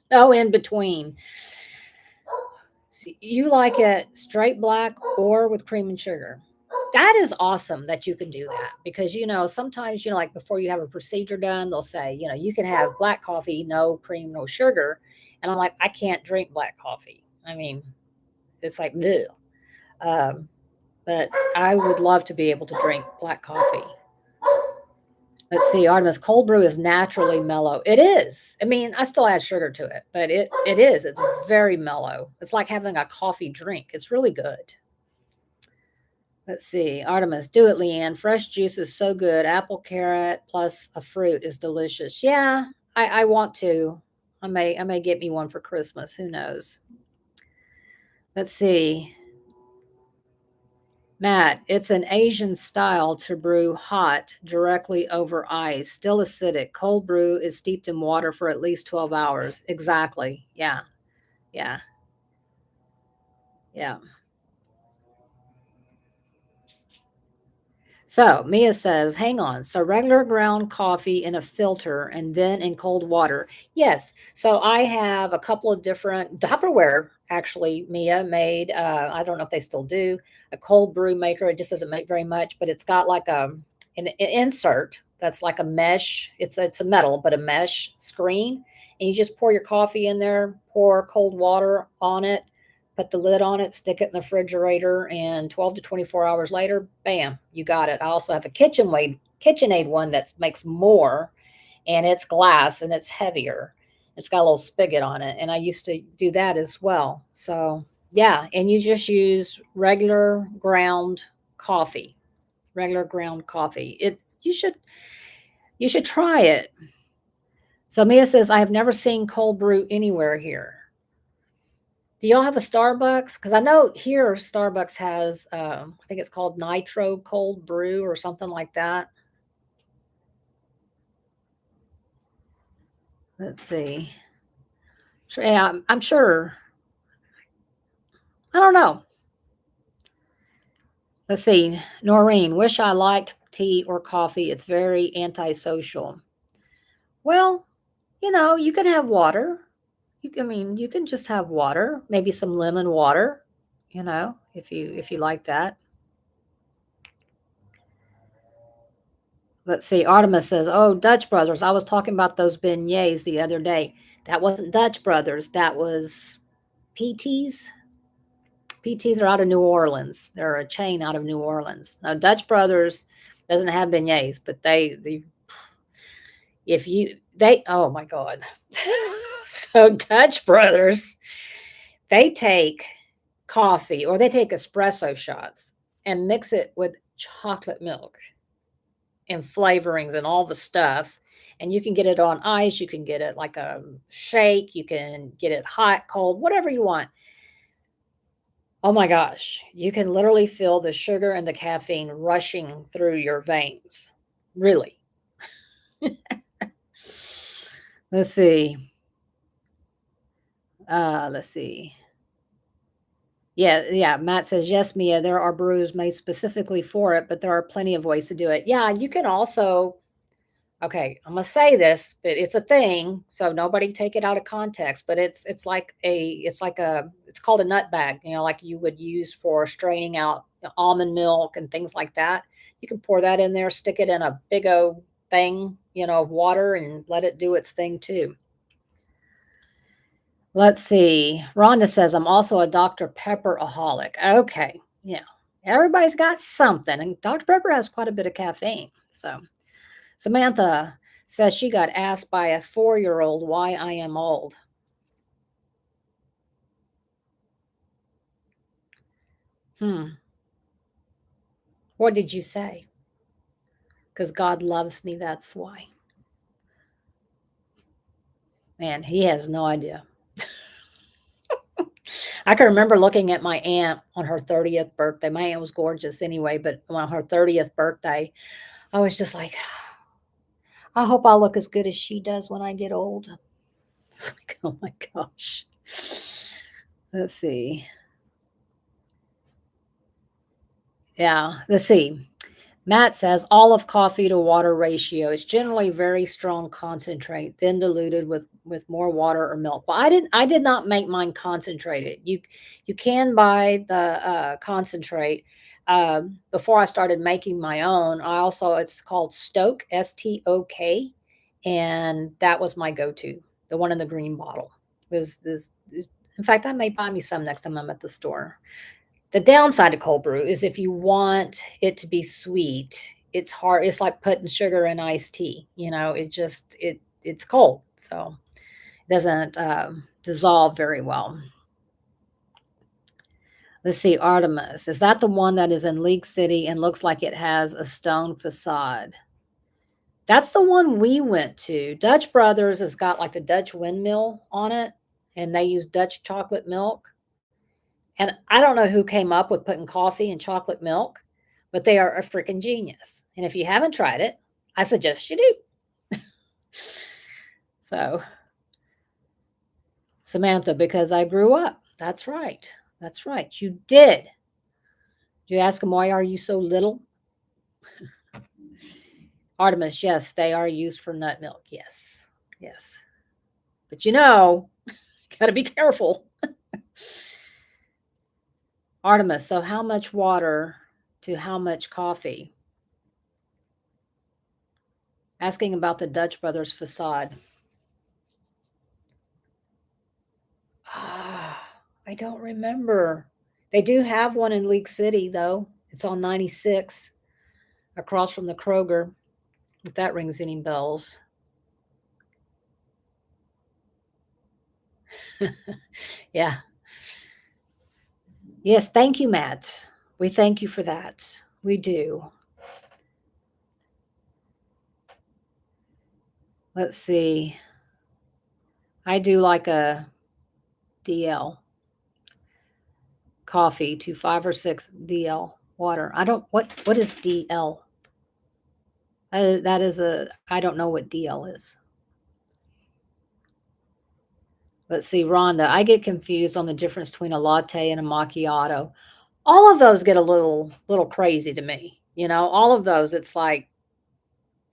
No, in between. See, you like it straight black or with cream and sugar. That is awesome that you can do that because sometimes like before you have a procedure done, they'll say you can have black coffee, no cream, no sugar, and I'm like I can't drink black coffee. I mean, it's like bleh. Um, but I would love to be able to drink black coffee. Let's see, Artemis, cold brew is naturally mellow. It is. I mean, I still add sugar to it, but it is. It's very mellow. It's like having a coffee drink. It's really good. Let's see, Artemis, do it, Leanne. Fresh juice is so good. Apple, carrot plus a fruit is delicious. Yeah, I want to. I may get me one for Christmas. Who knows? Let's see. Matt, it's an Asian style to brew hot directly over ice, still acidic. Cold brew is steeped in water for at least 12 hours. Exactly. Yeah. Yeah. Yeah. So Mia says, hang on. So regular ground coffee in a filter and then in cold water. Yes. So I have a couple of different Tupperware, actually, Mia made. I don't know if they still do a cold brew maker. It just doesn't make very much, but it's got like an insert that's like a mesh. It's a metal, but a mesh screen. And you just pour your coffee in there, pour cold water on it, put the lid on it, stick it in the refrigerator, and 12 to 24 hours later, bam, you got it. I also have a KitchenAid one that makes more, and it's glass and it's heavier. It's got a little spigot on it, and I used to do that as well. So yeah, and you just use regular ground coffee. It's you should try it. So Mia says, I have never seen cold brew anywhere here. Do y'all have a Starbucks? Because I know here Starbucks has, I think it's called Nitro Cold Brew or something like that. Let's see. Yeah, I'm sure. I don't know. Let's see. Noreen, wish I liked tea or coffee. It's very antisocial. Well, you can have water. You can just have water, maybe some lemon water, if you like that. Let's see. Artemis says, "Oh, Dutch Brothers. I was talking about those beignets the other day. That wasn't Dutch Brothers. That was PT's. PT's are out of New Orleans. They're a chain out of New Orleans. Now, Dutch Brothers doesn't have beignets, but they if you they oh my god. So Dutch Brothers, they take coffee or they take espresso shots and mix it with chocolate milk and flavorings and all the stuff. And you can get it on ice, you can get it like a shake, you can get it hot, cold, whatever you want. Oh my gosh, you can literally feel the sugar and the caffeine rushing through your veins. Really. Let's see. Let's see. Yeah. Matt says, yes, Mia, there are brews made specifically for it, but there are plenty of ways to do it. Yeah, you can also, okay, I'm gonna say this, but it's a thing, so nobody take it out of context. But it's called a nut bag, like you would use for straining out the almond milk and things like that. You can pour that in there, stick it in a big old thing, of water and let it do its thing too. Let's see. Rhonda says, I'm also a Dr. Pepper-aholic. Okay. Yeah. Everybody's got something. And Dr. Pepper has quite a bit of caffeine. So Samantha says she got asked by a 4-year-old why I am old. What did you say? Because God loves me, that's why. Man, he has no idea. I can remember looking at my aunt on her 30th birthday. My aunt was gorgeous anyway, but on her 30th birthday, I was just like, I hope I look as good as she does when I get old. It's like, oh my gosh. Let's see. Yeah, let's see. Matt says olive coffee to water ratio is generally very strong concentrate, then diluted with more water or milk. Well, I did not make mine concentrated. You can buy the concentrate. Before I started making my own, it's called Stoke, STOK, and that was my go-to. The one in the green bottle was this. In fact, I may buy me some next time I'm at the store. The downside to cold brew is if you want it to be sweet, it's hard. It's like putting sugar in iced tea. It's cold, so it doesn't dissolve very well. Let's see, Artemis. Is that the one that is in League City and looks like it has a stone facade? That's the one we went to. Dutch Brothers has got like the Dutch windmill on it, and they use Dutch chocolate milk. And I don't know who came up with putting coffee in chocolate milk, but they are a freaking genius. And if you haven't tried it, I suggest you do. So, Samantha, because I grew up. That's right. That's right. You did. You ask them, why are you so little? Artemis, yes, they are used for nut milk. Yes. Yes. But got to be careful. Artemis, so how much water to how much coffee? Asking about the Dutch Brothers facade. I don't remember. They do have one in League City, though. It's on 96 across from the Kroger, if that rings any bells. Yeah. Yes, thank you, Matt. We thank you for that. We do. Let's see. I do like a DL coffee to 5 or 6 DL water. I don't what is DL? That is I don't know what DL is. Let's see, Rhonda. I get confused on the difference between a latte and a macchiato. All of those get a little crazy to me. All of those, it's like,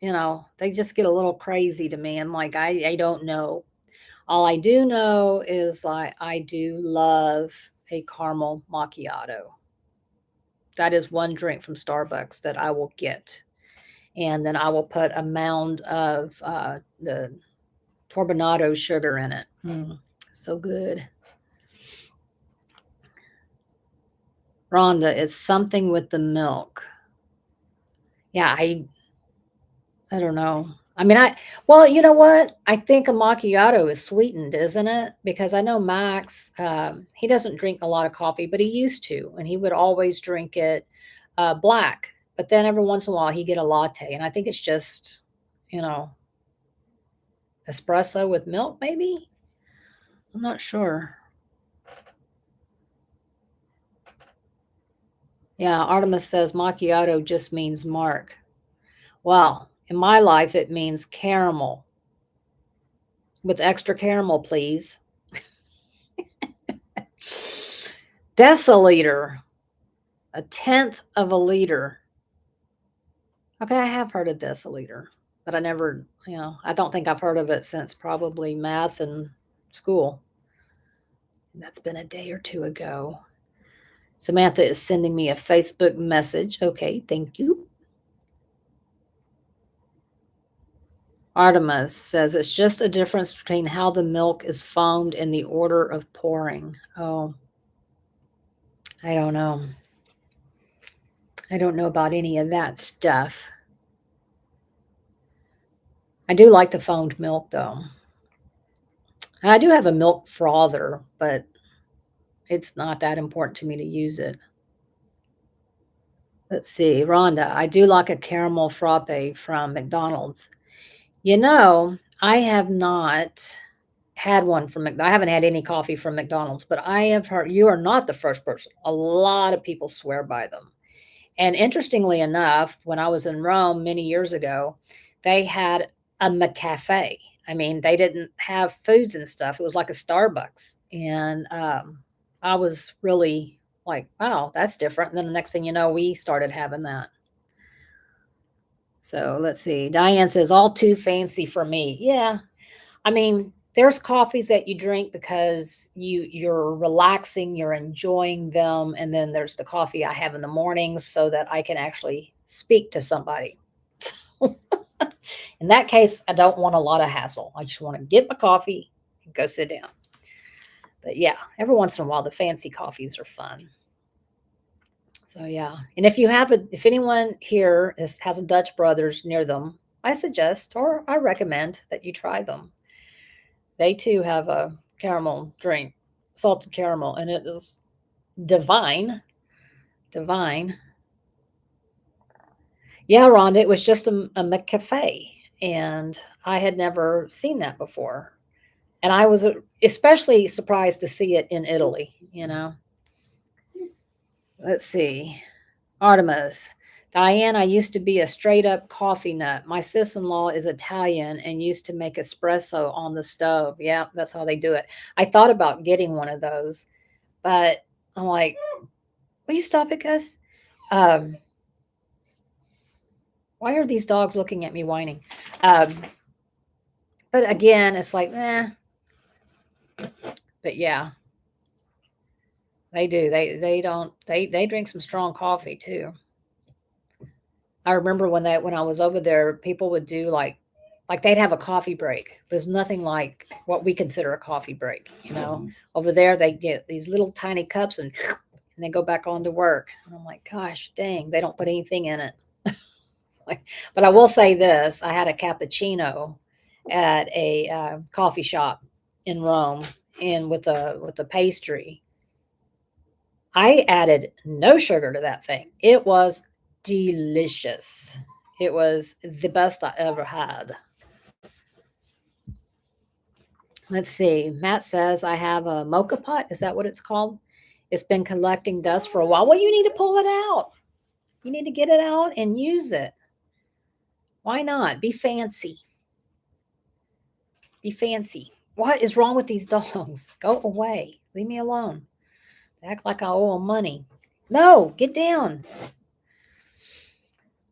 they just get a little crazy to me. I'm like, I don't know. All I do know is like I do love a caramel macchiato. That is one drink from Starbucks that I will get. And then I will put a mound of the turbinado sugar in it. So good. Rhonda, is something with the milk. Yeah, I don't know. I mean, well, you know what? I think a macchiato is sweetened, isn't it? Because I know Max, he doesn't drink a lot of coffee, but he used to, and he would always drink it black. But then every once in a while, he get a latte, and I think it's just, you know, espresso with milk, maybe. I'm not sure. Yeah, Artemis says macchiato just means mark. Well, in my life, it means caramel with extra caramel, please. Deciliter, a tenth of a liter. Okay, I have heard of deciliter, but I never, I don't think I've heard of it since probably math and school. And that's been a day or two ago. Samantha is sending me a Facebook message. Okay, thank you. Artemis says it's just a difference between how the milk is foamed and the order of pouring. Oh, I don't know. I don't know about any of that stuff. I do like the foamed milk though. I do have a milk frother, but it's not that important to me to use it. Let's see, Rhonda, I do like a caramel frappe from McDonald's. I have not had one from I haven't had any coffee from McDonald's, but I have heard you are not the first person. A lot of people swear by them. And interestingly enough, when I was in Rome many years ago, they had a McCafe. I mean, they didn't have foods and stuff. It was like a Starbucks. And I was really like, wow, that's different. And then the next thing you know, we started having that. So let's see. Diane says, all too fancy for me. Yeah. I mean, there's coffees that you drink because you're relaxing, you're enjoying them, and then there's the coffee I have in the mornings so that I can actually speak to somebody. So in that case, I don't want a lot of hassle. I just want to get my coffee and go sit down. But yeah, every once in a while the fancy coffees are fun. So yeah, and if anyone here has a Dutch Brothers near them, I suggest or I recommend that you try them. They too have a caramel drink, salted caramel, and it is divine. Divine. Yeah, Rhonda, it was just a McCafe, and I had never seen that before. And I was especially surprised to see it in Italy. Let's see. Artemis. Diane, I used to be a straight up coffee nut. My sis in law is Italian and used to make espresso on the stove. Yeah, that's how they do it. I thought about getting one of those, but I'm like, will you stop it, Gus? Um, why are these dogs looking at me whining? Um, but again, it's like, but yeah, they do. They don't they drink some strong coffee too. I remember when I was over there, people would do like they'd have a coffee break. There's nothing like what we consider a coffee break. Over there they get these little tiny cups and they go back on to work. And I'm like, gosh, dang, they don't put anything in it. But I will say this: I had a cappuccino at a coffee shop in Rome, and with a pastry. I added no sugar to that thing. It was delicious. It was the best I ever had. Let's see. Matt says I have a mocha pot. Is that what it's called? It's been collecting dust for a while. Well, you need to pull it out. You need to get it out and use it. Why not? Be fancy. Be fancy. What is wrong with these dogs? Go away. Leave me alone. They act like I owe them money. No, get down.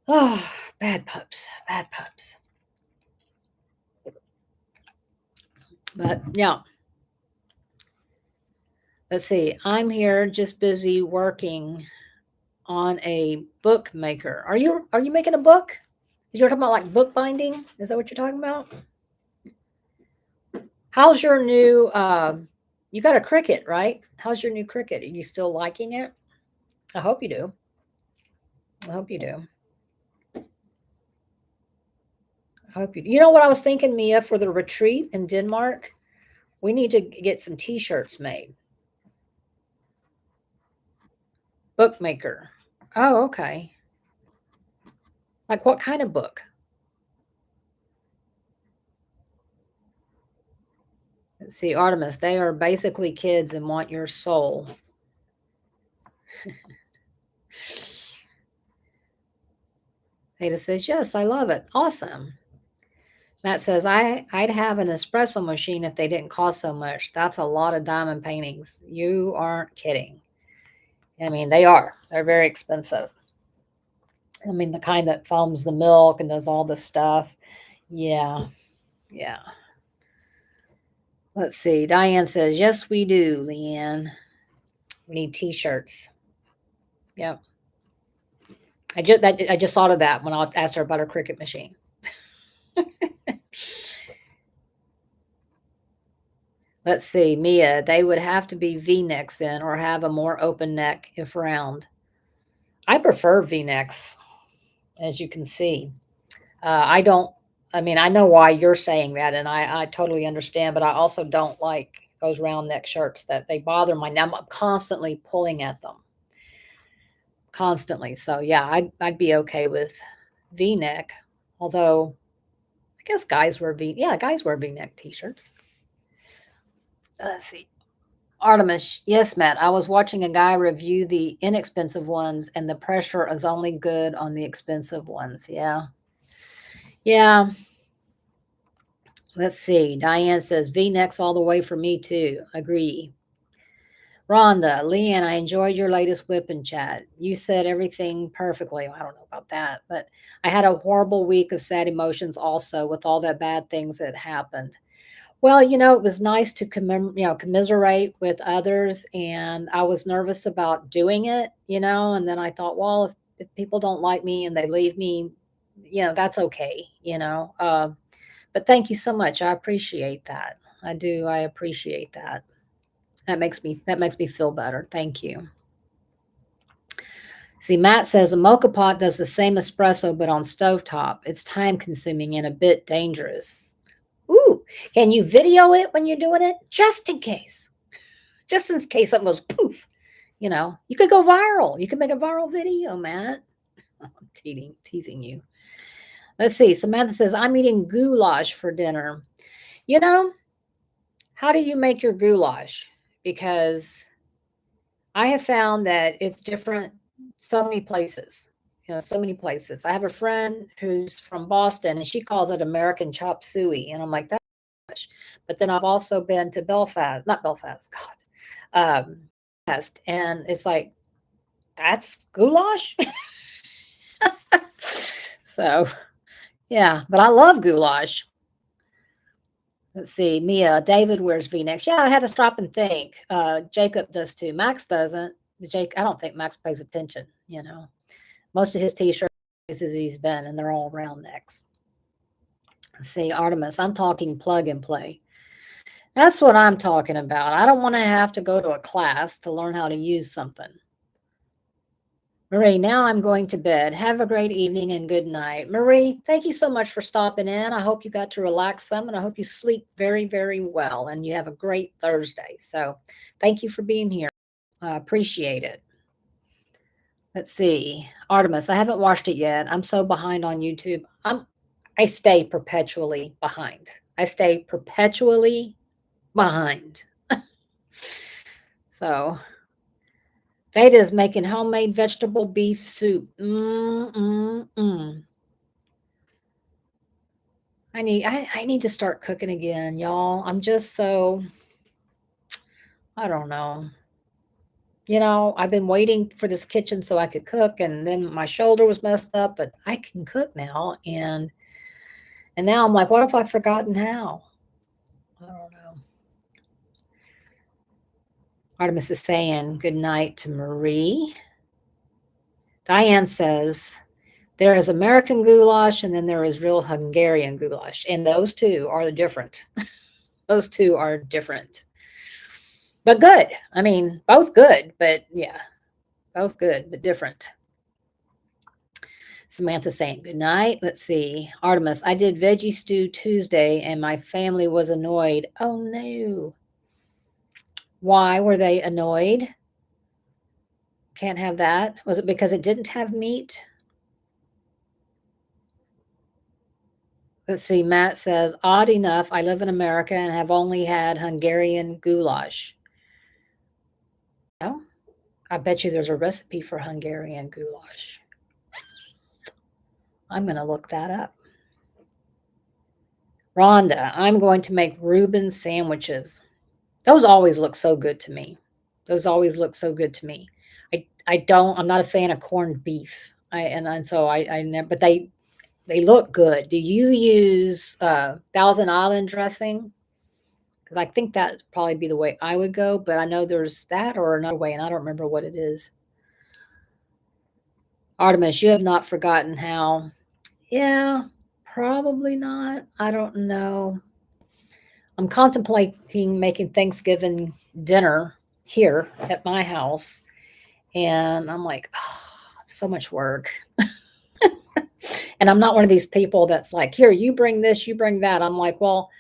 Oh, bad pups. Bad pups. But yeah, let's see. I'm here just busy working on a book maker. Are you making a book? You're talking about like book binding? Is that what you're talking about? How's your new you got a Cricut, right? How's your new Cricut? Are you still liking it? I hope you do. I hope you do. I hope you. You know what I was thinking, Mia, for the retreat in Denmark? We need to get some t-shirts made. Bookmaker. Oh, okay. Like what kind of book? Let's see, Artemis, they are basically kids and want your soul. Ada says, yes, I love it. Awesome. Matt says, I'd have an espresso machine if they didn't cost so much. That's a lot of diamond paintings. You aren't kidding. I mean, they are. They're very expensive. I mean, the kind that foams the milk and does all this stuff. Yeah. Yeah. Let's see. Diane says, yes, we do, Leanne. We need t-shirts. Yep. I just thought of that when I asked her about her Cricut machine. Let's see, Mia, they would have to be V-necks then, or have a more open neck if round. I prefer V-necks, as you can see. I don't, I mean, I know why you're saying that, and I totally understand, but I also don't like those round neck shirts that they bother my neck. I'm constantly pulling at them. Constantly. So yeah, I'd be okay with V-neck, although I guess guys wear guys wear V-neck t-shirts. Let's see. Artemis, yes, Matt. I was watching a guy review the inexpensive ones, and the pressure is only good on the expensive ones. Yeah. Yeah. Let's see. Diane says V-necks all the way for me too. Agree. Rhonda, Leanne, I enjoyed your latest whipping chat. You said everything perfectly. I don't know about that, but I had a horrible week of sad emotions also with all the bad things that happened. Well, it was nice to commiserate with others, and I was nervous about doing it, and then I thought, well, if people don't like me and they leave me, that's okay, but thank you so much. I appreciate that. I do. I appreciate that. That makes me feel better. Thank you. See, Matt says a mocha pot does the same espresso but on stovetop. It's time consuming and a bit dangerous. Ooh, can you video it when you're doing it? Just in case. Just in case something goes poof. You could go viral. You could make a viral video, Matt. I'm teasing you. Let's see. Samantha says, I'm eating goulash for dinner. You know, how do you make your goulash? Because I have found that it's different so many places. So many places. I have a friend who's from Boston and she calls it American chop suey. And I'm like, that's, but then I've also been to Belfast, not Belfast, God, and it's like, that's goulash. So, yeah, but I love goulash. Let's see, Mia, David wears V-necks. Yeah, I had to stop and think. Jacob does too. Max doesn't. I don't think Max pays attention. Most of his t-shirts he's been, and they're all round necks. Let's see, Artemis, I'm talking plug and play. That's what I'm talking about. I don't want to have to go to a class to learn how to use something. Marie, now I'm going to bed. Have a great evening and good night. Marie, thank you so much for stopping in. I hope you got to relax some, and I hope you sleep very, very well and you have a great Thursday. So thank you for being here. I appreciate it. Let's see. Artemis, I haven't watched it yet. I'm so behind on YouTube. I stay perpetually behind. I stay perpetually behind. So Veda's making homemade vegetable beef soup. I need to start cooking again, y'all. I'm just so, I don't know. I've been waiting for this kitchen so I could cook, and then my shoulder was messed up, but I can cook now. And now I'm like, what if I've forgotten how? I don't know. Artemis is saying good night to Marie. Diane says, there is American goulash and then there is real Hungarian goulash. And those two are different. Those two are different. But good. I mean, both good, but yeah, both good, but different. Samantha saying good night. Let's see. Artemis, I did veggie stew Tuesday and my family was annoyed. Oh no. Why were they annoyed? Can't have that. Was it because it didn't have meat? Let's see. Matt says, odd enough, I live in America and have only had Hungarian goulash. Oh, I bet you there's a recipe for Hungarian goulash. I'm going to look that up. Rhonda, I'm going to make Reuben sandwiches. Those always look so good to me. Those always look so good to me. I'm not a fan of corned beef. And so I never, but they look good. Do you use Thousand Island dressing? Because I think that'd probably be the way I would go, but I know there's that or another way, and I don't remember what it is. Artemis, you have not forgotten how. Yeah, probably not. I don't know. I'm contemplating making Thanksgiving dinner here at my house, and I'm like, oh, so much work. And I'm not one of these people that's like, here, you bring this, you bring that. I'm like, well,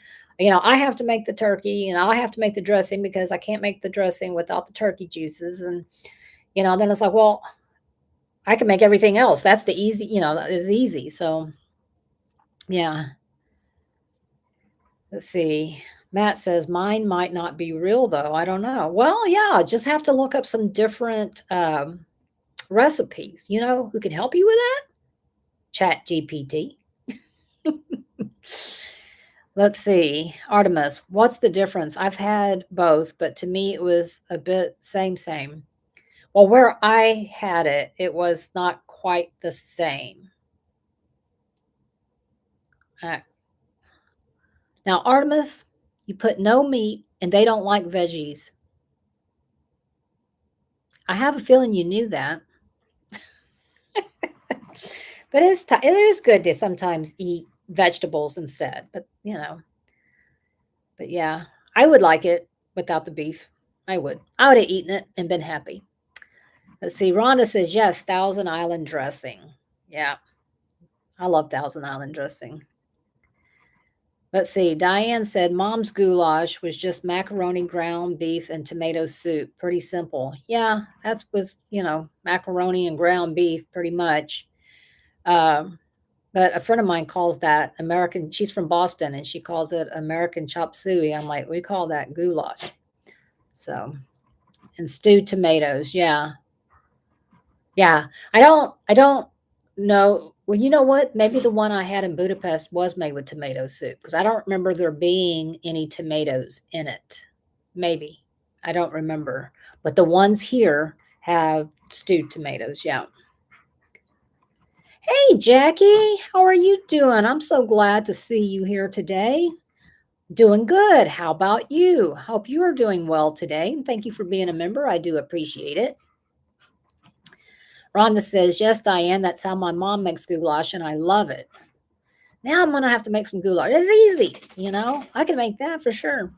I have to make the turkey and I have to make the dressing because I can't make the dressing without the turkey juices. And, then it's like, well, I can make everything else. That's the easy, that is easy. So, yeah. Let's see. Matt says mine might not be real though. I don't know. Well, yeah, just have to look up some different recipes. Who can help you with that? Chat GPT. Let's see. Artemis, what's the difference? I've had both, but to me it was a bit same. Well, where I had it, it was not quite the same. Uh, Now, Artemis, you put no meat and they don't like veggies. I have a feeling you knew that. But it is good to sometimes eat vegetables instead. But yeah, I would like it without the beef. I would. I would have eaten it and been happy. Let's see. Rhonda says yes, Thousand Island dressing. Yeah, I love Thousand Island dressing. Let's see. Diane said mom's goulash was just macaroni, ground beef, and tomato soup. Pretty simple. Yeah, that was, macaroni and ground beef pretty much. But a friend of mine calls that American, she's from Boston, and she calls it American chop suey. I'm like, we call that goulash. So, and stewed tomatoes. Yeah. Yeah. I don't know. Well, you know what? Maybe the one I had in Budapest was made with tomato soup because I don't remember there being any tomatoes in it. Maybe. I don't remember. But the ones here have stewed tomatoes. Yeah. Hey, Jackie, how are you doing? I'm so glad to see you here today. Doing good. How about you? Hope you are doing well today. And thank you for being a member. I do appreciate it. Rhonda says, yes, Diane, that's how my mom makes goulash, and I love it. Now I'm going to have to make some goulash. It's easy, I can make that for sure.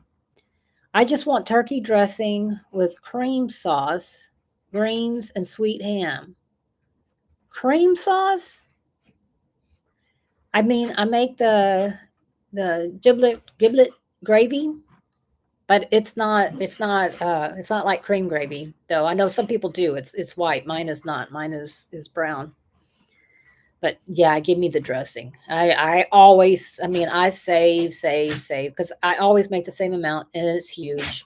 I just want turkey dressing with cream sauce, greens, and sweet ham. Cream sauce? I mean, I make the giblet gravy, but it's not like cream gravy though. I know some people do. It's white. Mine is not. Mine is brown. But yeah, give me the dressing. I always, I save because I always make the same amount and it's huge.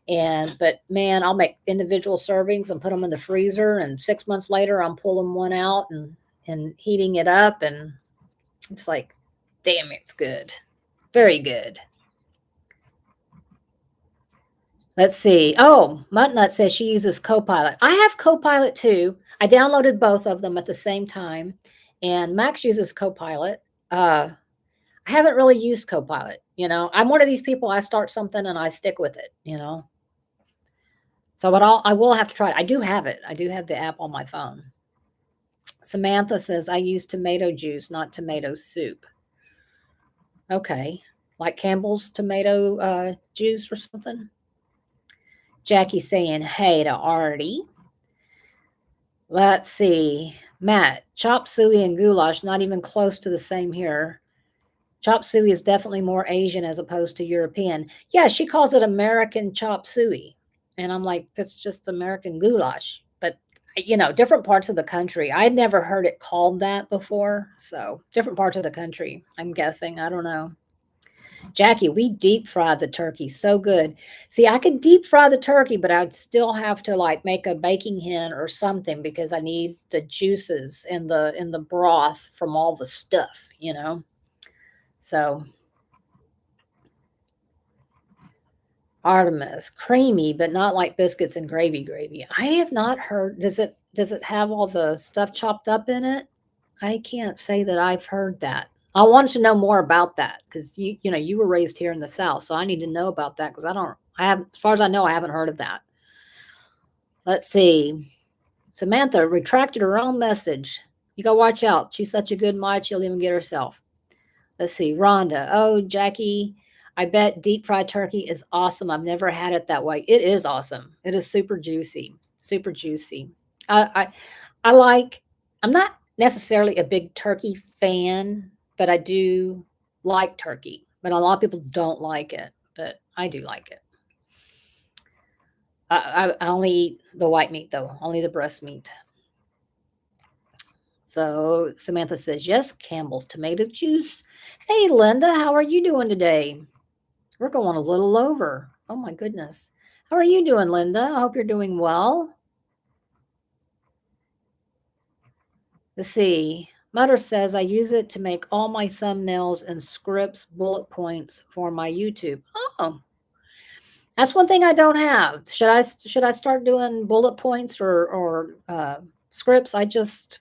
But man, I'll make individual servings and put them in the freezer, and 6 months later I'm pulling one out and heating it up, and it's like, damn, it's good. Very good. Let's see. Oh, Muttnut says she uses Copilot. I have Copilot too. I downloaded both of them at the same time, and Max uses Copilot. I haven't really used Copilot. I'm one of these people. I start something and I stick with it. So, I will have to try it. I do have it. I do have the app on my phone. Samantha says I use tomato juice, not tomato soup. Okay, like Campbell's tomato juice or something. Jackie saying hey to Artie. Let's see. Matt, chop suey and goulash, not even close to the same here. Chop suey is definitely more Asian as opposed to European. Yeah, she calls it American chop suey. And I'm like, that's just American goulash. But, different parts of the country. I'd never heard it called that before. So, different parts of the country, I'm guessing. I don't know. Jackie, we deep fried the turkey so good. See, I could deep fry the turkey, but I'd still have to like make a baking hen or something because I need the juices in the broth from all the stuff, you know. So Artemis, creamy, but not like biscuits and gravy. I have not heard. Does it have all the stuff chopped up in it? I can't say that I've heard that. I wanted to know more about that because you were raised here in the South, so I need to know about that because I have, as far as I know, I haven't heard of that. Let's see. Samantha retracted her own message. You gotta watch out. She's such a good mod, she'll even get herself. Let's see. Rhonda. Oh, Jackie, I bet deep fried turkey is awesome. I've never had it that way. It is awesome. It is super juicy. Super juicy. I I like, I'm not necessarily a big turkey fan, but I do like turkey. But a lot of people don't like it, but I do like it. I only eat the white meat though, only the breast meat. So Samantha says, yes, Campbell's tomato juice. Hey, Linda, how are you doing today? We're going a little over. Oh my goodness. How are you doing, Linda? I hope you're doing well. Let's see. Mutter says I use it to make all my thumbnails and scripts, bullet points for my YouTube. Oh, that's one thing I don't have. Should I start doing bullet points or scripts? I just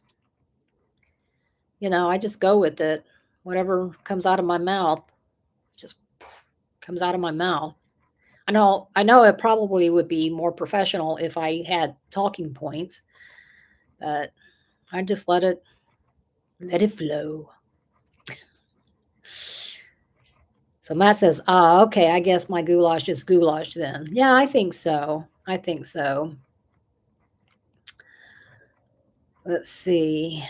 go with it. Whatever comes out of my mouth just comes out of my mouth. I know it probably would be more professional if I had talking points, but I just let it flow. So Matt says, "Ah, okay, I guess my goulash is goulash then." Yeah, I think so. I think so. Let's see.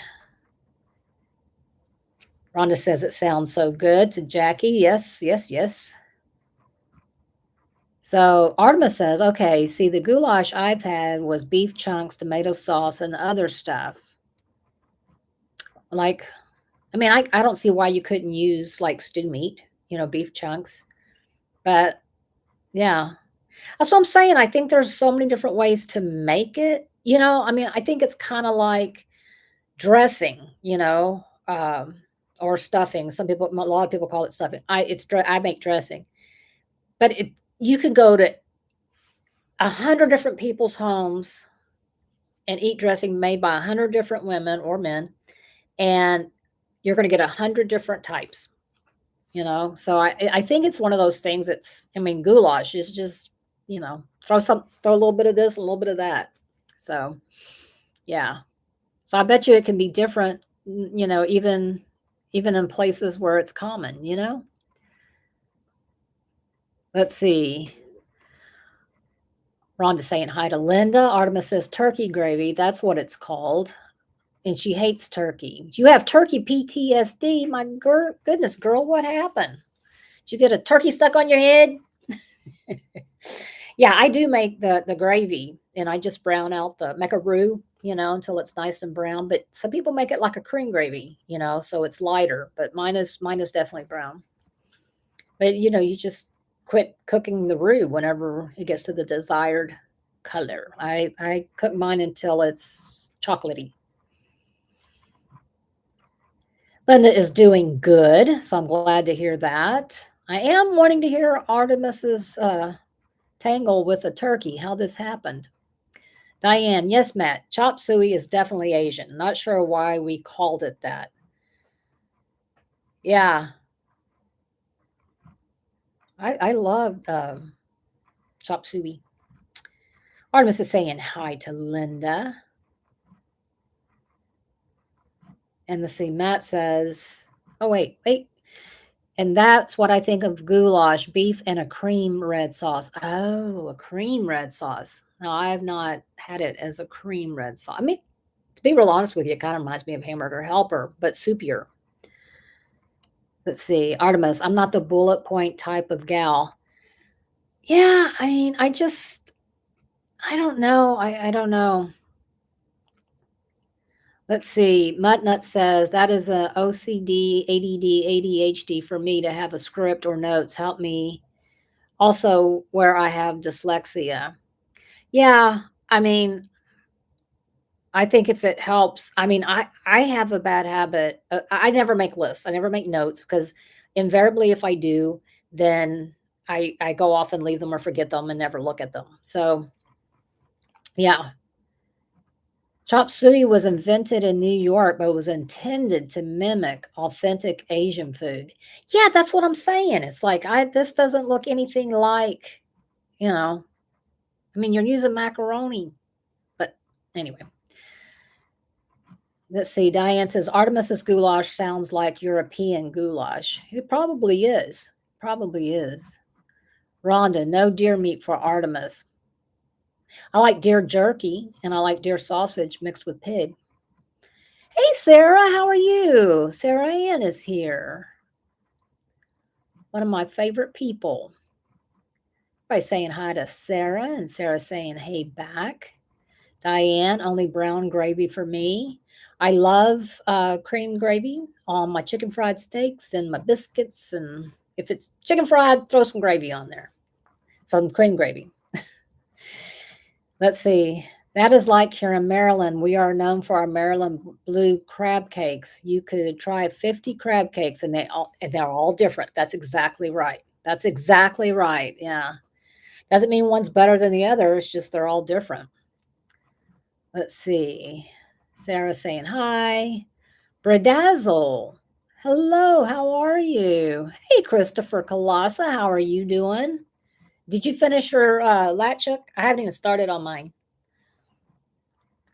Rhonda says it sounds so good to Jackie. Yes, yes, yes. So Artemis says, okay, see, the goulash I've had was beef chunks, tomato sauce, and other stuff. Like, I mean, I don't see why you couldn't use like stew meat, beef chunks. But yeah, that's what I'm saying. I think there's so many different ways to make it. I mean, I think it's kind of like dressing, or stuffing. A lot of people call it stuffing. I make dressing, but you could go to 100 different people's homes and eat dressing made by 100 different women or men, and you're going to get 100 different types. So I think it's one of those things. I mean, goulash is just throw a little bit of this, a little bit of that. So yeah. So I bet you it can be different, even in places where it's common. Let's see. Rhonda saying hi to Linda. Artemis says turkey gravy. That's what it's called. And she hates turkey. You have turkey PTSD. My goodness, girl, what happened? Did you get a turkey stuck on your head? Yeah, I do make the gravy, and I just brown out make a roux, until it's nice and brown. But some people make it like a cream gravy, so it's lighter. But mine is definitely brown. But you just quit cooking the roux whenever it gets to the desired color. I cook mine until it's chocolatey. Linda is doing good, so I'm glad to hear that. I am wanting to hear Artemis's tangle with the turkey, how this happened. Diane, yes, Matt, chop suey is definitely Asian. Not sure why we called it that. Yeah, I love chop suey. Artemis is saying hi to Linda. And let's see, Matt says, oh, wait. And that's what I think of goulash, beef and a cream red sauce. Oh, a cream red sauce. No, I have not had it as a cream red sauce. I mean, to be real honest with you, it kind of reminds me of Hamburger Helper, but soupier. Let's see, Artemis, I'm not the bullet point type of gal. Yeah, I mean, I don't know. I don't know. Let's see. Muttnut says that is a OCD, ADD, ADHD for me to have a script or notes. Help me also where I have dyslexia. Yeah, I mean, I think if it helps, I mean, I have a bad habit. I never make lists. I never make notes because invariably, if I do, then I go off and leave them or forget them and never look at them. So yeah, chop suey was invented in New York, but was intended to mimic authentic Asian food. Yeah, that's what I'm saying. It's like I this doesn't look anything like, you know. I mean, you're using macaroni, but anyway. Let's see. Diane says Artemis's goulash sounds like European goulash. It probably is. Probably is. Rhonda, no deer meat for Artemis. I like deer jerky and I like deer sausage mixed with pig. Hey, Sarah, how are you? Sarah Ann is here. One of my favorite people. By saying hi to Sarah and Sarah saying hey back. Diane, only brown gravy for me. I love cream gravy on my chicken fried steaks and my biscuits. And if it's chicken fried, throw some gravy on there. Some cream gravy. Let's see. That is like here in Maryland. We are known for our Maryland blue crab cakes. You could try 50 crab cakes and they're all different. That's exactly right. That's exactly right. Yeah. Doesn't mean one's better than the other. It's just they're all different. Let's see. Sarah saying hi. Bradazzle. Hello, how are you? Hey, Christopher Colassa, how are you doing? Did you finish your Latchuk? I haven't even started on mine.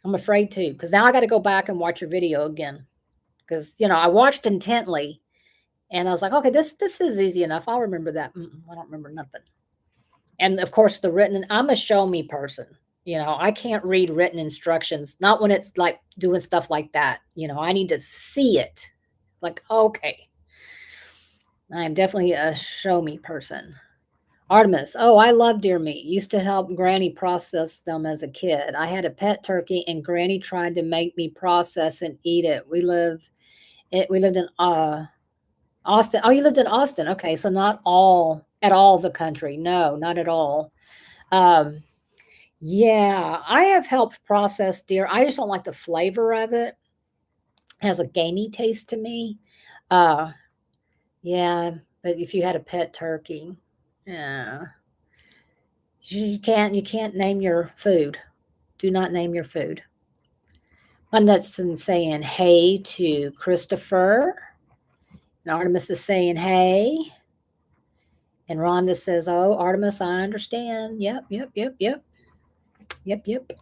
I'm afraid to, because now I got to go back and watch your video again. Because I watched intently, and I was like, okay, this is easy enough. I'll remember that. I don't remember nothing. And of course, the written. I'm a show me person. I can't read written instructions. Not when it's like doing stuff like that. I need to see it. Like, okay, I'm definitely a show me person. Artemis, oh, I love deer meat. Used to help Granny process them as a kid. I had a pet turkey, and Granny tried to make me process and eat it. We lived in Austin. Oh, you lived in Austin. Okay, so not all at all the country. No, not at all. Um, yeah, I have helped process deer. I just don't like the flavor of it. It has a gamey taste to me. Uh, yeah, but if you had a pet turkey, yeah. You can't name your food. Do not name your food. One that's saying hey to Christopher. And Artemis is saying hey. And Rhonda says, oh, Artemis, I understand. Yep, yep, yep, yep. Yep, yep.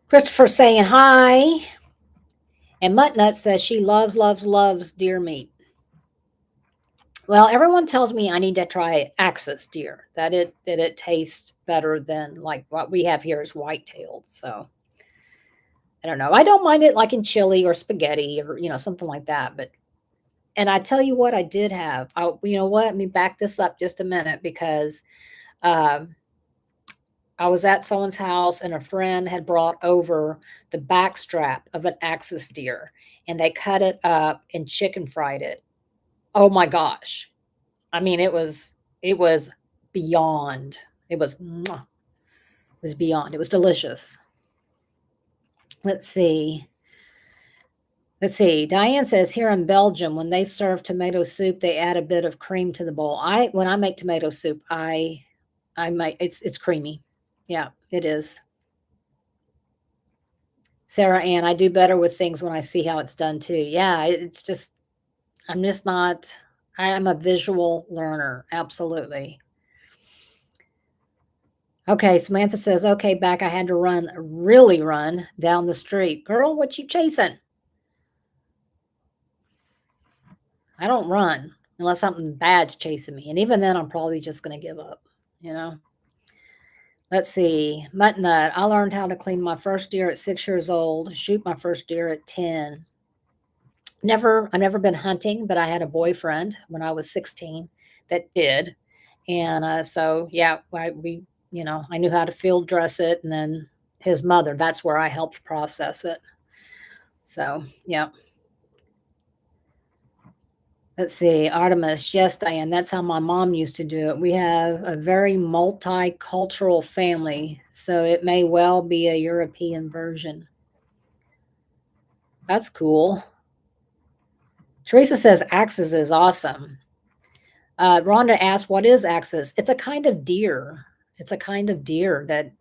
Christopher saying hi. And Muttnut says she loves, loves, loves deer meat. Well, everyone tells me I need to try Axis deer. That it tastes better than like what we have here is white-tailed. So I don't know. I don't mind it like in chili or spaghetti or something like that. And I tell you what, I did have. You know what? Let me back this up just a minute because um, I was at someone's house and a friend had brought over the backstrap of an Axis deer, and they cut it up and chicken fried it. Oh my gosh! I mean, it was beyond. It was mwah, it was beyond. It was delicious. Let's see. Let's see. Diane says here in Belgium, when they serve tomato soup, they add a bit of cream to the bowl. When I make tomato soup, I make it's creamy. Yeah, it is. Sarah Ann, I do better with things when I see how it's done too. Yeah, it's just I'm just not. I am a visual learner. Absolutely. Okay, Samantha says, okay, back. I had to run, really run down the street. Girl, what you chasing? I don't run unless something bad's chasing me. And even then, I'm probably just going to give up, you know? Let's see. Muttnut. I learned how to clean my first deer at 6 years old, shoot my first deer at 10. I've never been hunting, but I had a boyfriend when I was 16 that did. And so, yeah, I knew how to field dress it. And then his mother, that's where I helped process it. So, yeah. Let's see, Artemis. Yes, Diane, that's how my mom used to do it. We have a very multicultural family, so it may well be a European version. That's cool. Teresa says axis is awesome. Rhonda asked, what is axis? It's a kind of deer. It's a kind of deer that,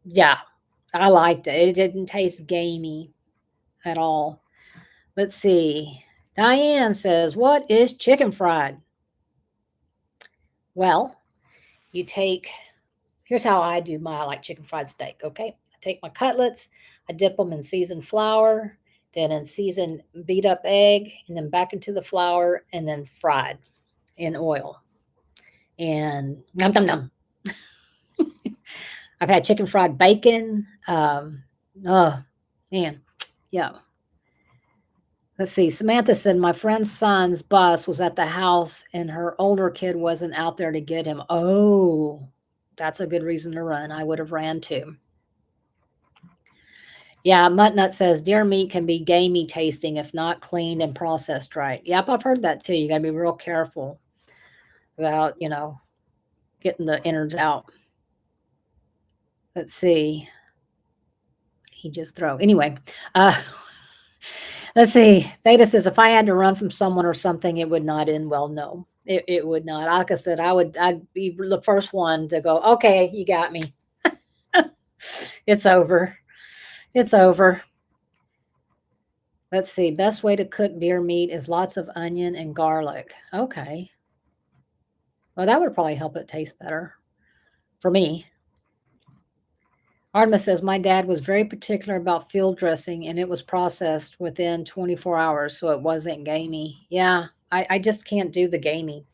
yeah, I liked it. It didn't taste gamey at all. Let's see. Diane says, what is chicken fried? Well, you take, here's how I do my like chicken fried steak, okay? I take my cutlets, I dip them in seasoned flour, then in seasoned beat up egg, and then back into the flour, and then fried in oil. And num num num. I've had chicken fried bacon. Oh man, yeah. Let's see. Samantha said my friend's son's bus was at the house and her older kid wasn't out there to get him. Oh, that's a good reason to run. I would have ran too. Yeah, Muttnut says deer meat can be gamey tasting if not cleaned and processed right. Yep, I've heard that too. You got to be real careful about, getting the innards out. Let's see. He just throw. Anyway, let's see. Theta says if I had to run from someone or something, it would not end well. No, it would not. Like I said, I'd be the first one to go, okay, you got me. It's over. It's over. Let's see. Best way to cook deer meat is lots of onion and garlic. Okay. Well, that would probably help it taste better for me. Artemis says, my dad was very particular about field dressing and it was processed within 24 hours, so it wasn't gamey. Yeah, I just can't do the gamey.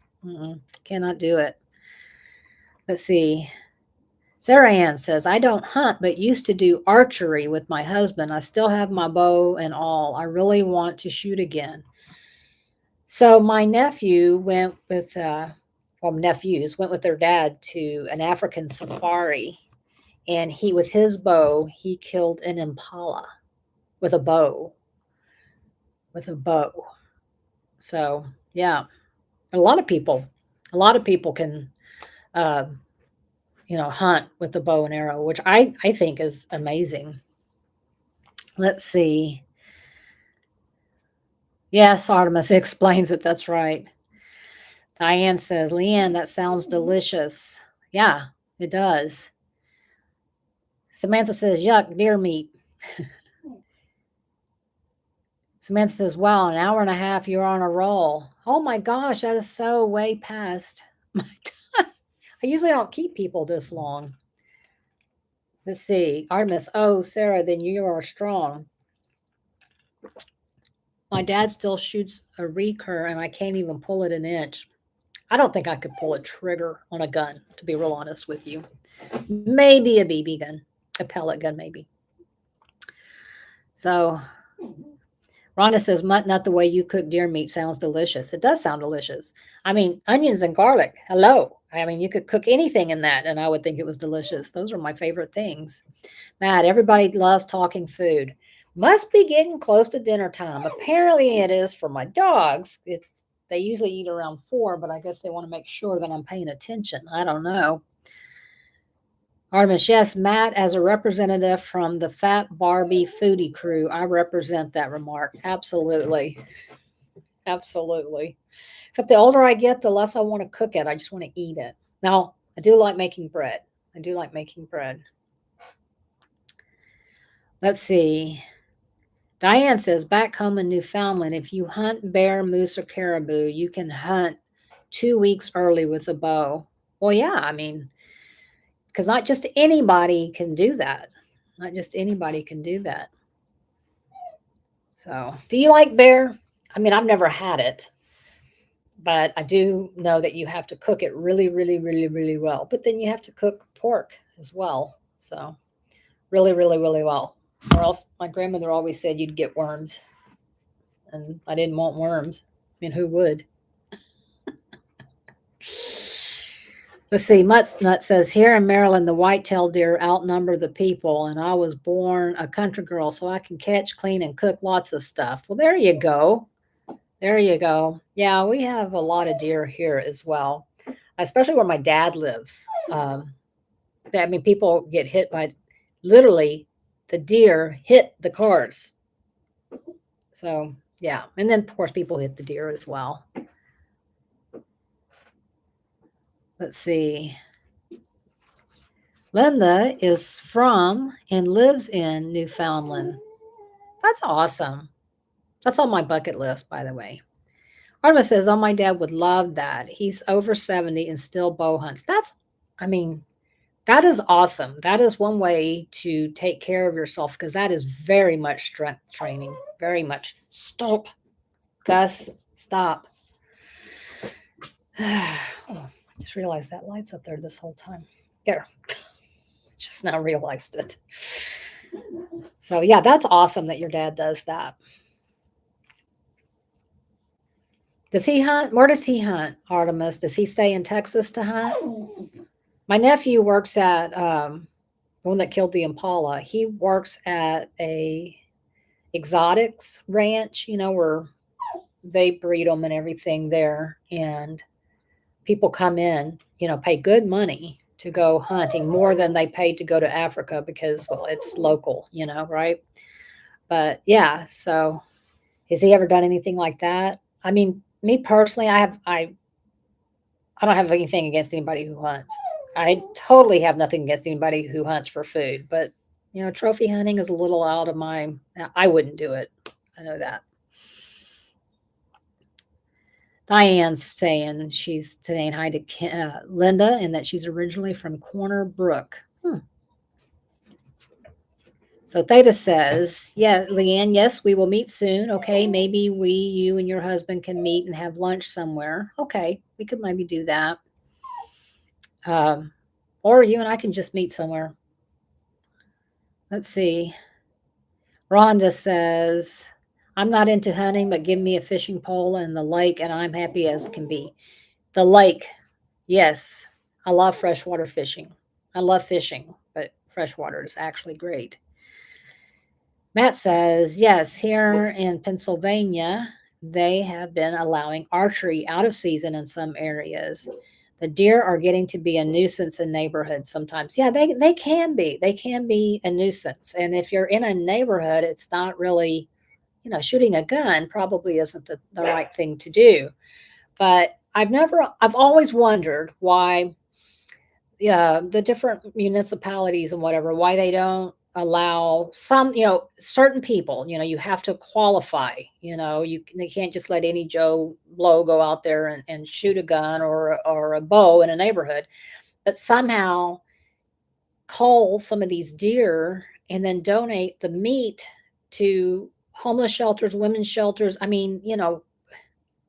Cannot do it. Let's see. Sarah Ann says, I don't hunt, but used to do archery with my husband. I still have my bow and all. I really want to shoot again. So my nephew went with, nephews went with their dad to an African safari. And he, with his bow, he killed an impala with a bow. With a bow. So, yeah, a lot of people can, hunt with the bow and arrow, which I think is amazing. Let's see. Yes, Artemis explains it. That's right. Diane says, Leanne, that sounds delicious. Yeah, it does. Samantha says, yuck, deer meat. Samantha says, wow, an hour and a half, you're on a roll. Oh my gosh, that is so way past my time. I usually don't keep people this long. Let's see. Artemis, oh, Sarah, then you are strong. My dad still shoots a recur and I can't even pull it an inch. I don't think I could pull a trigger on a gun, to be real honest with you. Maybe a BB gun, a pellet gun, maybe. So Rhonda says, not the way you cook deer meat sounds delicious. It does sound delicious. I mean, onions and garlic. Hello. I mean, you could cook anything in that, and I would think it was delicious. Those are my favorite things. Matt, everybody loves talking food. Must be getting close to dinner time. Apparently, it is for my dogs. They usually eat around 4, but I guess they want to make sure that I'm paying attention. I don't know. Artemis, yes, Matt, as a representative from the Fat Barbie foodie crew, I represent that remark. Absolutely. Absolutely. Except the older I get, the less I want to cook it. I just want to eat it. Now, I do like making bread. Let's see. Diane says, back home in Newfoundland, if you hunt bear, moose, or caribou, you can hunt 2 weeks early with a bow. Well, yeah, I mean, because not just anybody can do that. Not just anybody can do that. So, do you like bear? I mean, I've never had it, but I do know that you have to cook it really, really, really, really well. But then you have to cook pork as well. So, really, really, really well. Or else my grandmother always said you'd get worms. And I didn't want worms. I mean, who would? Let's see. Mutt Nut says here in Maryland, the white-tailed deer outnumber the people, and I was born a country girl, so I can catch, clean, and cook lots of stuff. Well, there you go. There you go. Yeah, we have a lot of deer here as well, especially where my dad lives. I mean, people get hit by literally the deer hit the cars. So, yeah. And then, of course, people hit the deer as well. Let's see. Linda is from and lives in Newfoundland. That's awesome. That's on my bucket list, by the way. Artemis says, oh, my dad would love that. He's over 70 and still bow hunts. I mean, that is awesome. That is one way to take care of yourself because that is very much strength training. Very much. Stop. Gus, stop. Oh, I just realized that light's up there this whole time. There. Just now realized it. So, yeah, that's awesome that your dad does that. Does he hunt? Where does he hunt, Artemis? Does he stay in Texas to hunt? My nephew works at the one that killed the impala. He works at a exotics ranch, where they breed them and everything there. And people come in, pay good money to go hunting, more than they paid to go to Africa because, well, it's local, right? But yeah, so has he ever done anything like that? I mean, me personally, I don't have anything against anybody who hunts. I totally have nothing against anybody who hunts for food, but trophy hunting is a little out of my. I wouldn't do it. I know that. Diane's she's saying hi to Linda and that she's originally from Corner Brook. So Theta says, yeah, Leanne, yes, we will meet soon. Okay, maybe you and your husband can meet and have lunch somewhere. Okay, we could maybe do that. Or you and I can just meet somewhere. Let's see. Rhonda says, I'm not into hunting, but give me a fishing pole and the lake, and I'm happy as can be. The lake, yes. I love freshwater fishing. I love fishing, but freshwater is actually great. Matt says, yes, here in Pennsylvania, they have been allowing archery out of season in some areas. The deer are getting to be a nuisance in neighborhoods sometimes. Yeah, they can be. They can be a nuisance. And if you're in a neighborhood, it's not really, shooting a gun probably isn't the right thing to do. But I've always wondered why the different municipalities and whatever, why they don't allow some, certain people, you have to qualify, they can't just let any Joe Blow go out there and shoot a gun or a bow in a neighborhood, but somehow cull some of these deer and then donate the meat to homeless shelters, women's shelters. I mean,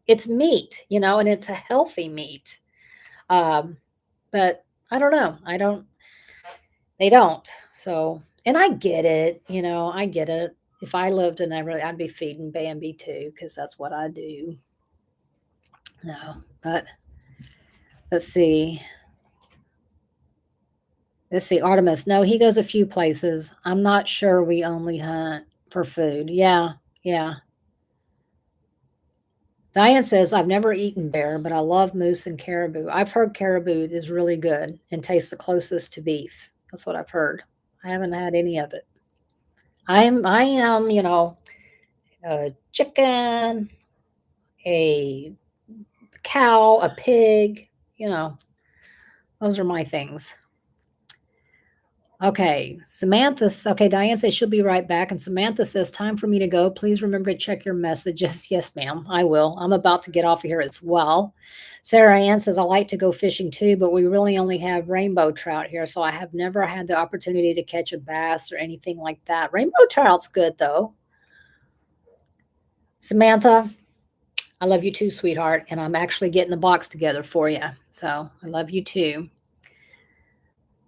it's meat, and it's a healthy meat. But I don't know. They don't. So, and I get it, I get it. If I lived in Everett, I'd be feeding Bambi too, because that's what I do. No, but let's see. Let's see, Artemis. No, he goes a few places. I'm not sure we only hunt for food. Yeah, yeah. Diane says, I've never eaten bear, but I love moose and caribou. I've heard caribou is really good and tastes the closest to beef. That's what I've heard. I haven't had any of it. I am, a chicken, a cow, a pig, those are my things. Okay, Samantha. Okay, Diane says she'll be right back. And Samantha says, time for me to go. Please remember to check your messages. Yes, ma'am, I will. I'm about to get off of here as well. Sarah Ann says, I like to go fishing too, but we really only have rainbow trout here. So I have never had the opportunity to catch a bass or anything like that. Rainbow trout's good though. Samantha, I love you too, sweetheart. And I'm actually getting the box together for you. So I love you too.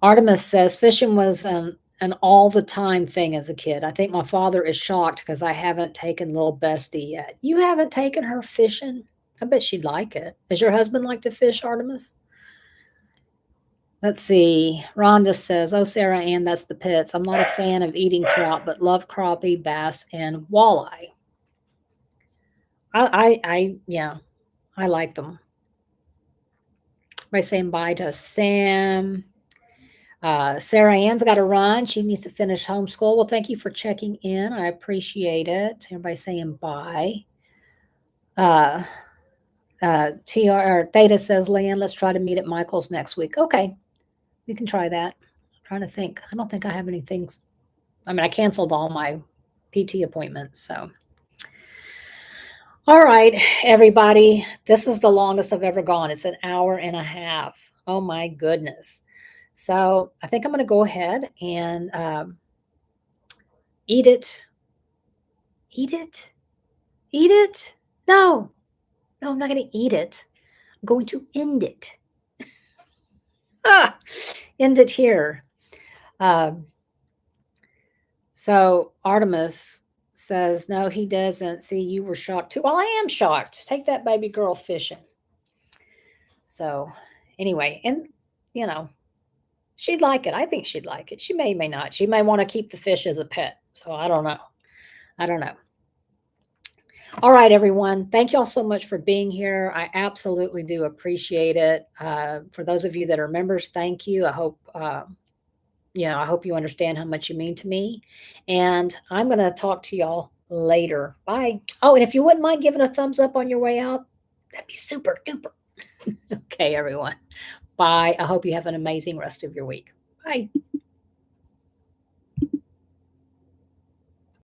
Artemis says fishing was an all the time thing as a kid. I think my father is shocked because I haven't taken little Bestie yet. You haven't taken her fishing? I bet she'd like it. Does your husband like to fish, Artemis? Let's see. Rhonda says, "Oh, Sarah Ann, that's the pits. I'm not a fan of eating trout, but love crappie, bass, and walleye." Yeah, I like them. By saying bye to Sam. Sarah Ann's got to run. She needs to finish homeschool. Well, thank you for checking in. I appreciate it. Everybody saying bye. Uh, TR or Theta says, "Leanne, let's try to meet at Michael's next week." Okay, we can try that. I'm trying to think. I don't think I have any things. I mean, I canceled all my PT appointments. So, all right, everybody. This is the longest I've ever gone. It's an hour and a half. Oh my goodness. So I think I'm going to go ahead and eat it. Eat it. Eat it. No, no, I'm not going to eat it. I'm going to end it. Ah, end it here. Um, so Artemis says, no, he doesn't. See, you were shocked too. Well, I am shocked. Take that baby girl fishing. So anyway, and you know, she'd like it. I think she'd like it. She may not. She may want to keep the fish as a pet. So I don't know. I don't know. All right, everyone. Thank you all so much for being here. I absolutely do appreciate it. For those of you that are members, thank you. I hope I hope you understand how much you mean to me. And I'm going to talk to y'all later. Bye. Oh, and if you wouldn't mind giving a thumbs up on your way out, that'd be super duper. Okay, everyone. Bye. I hope you have an amazing rest of your week. Bye.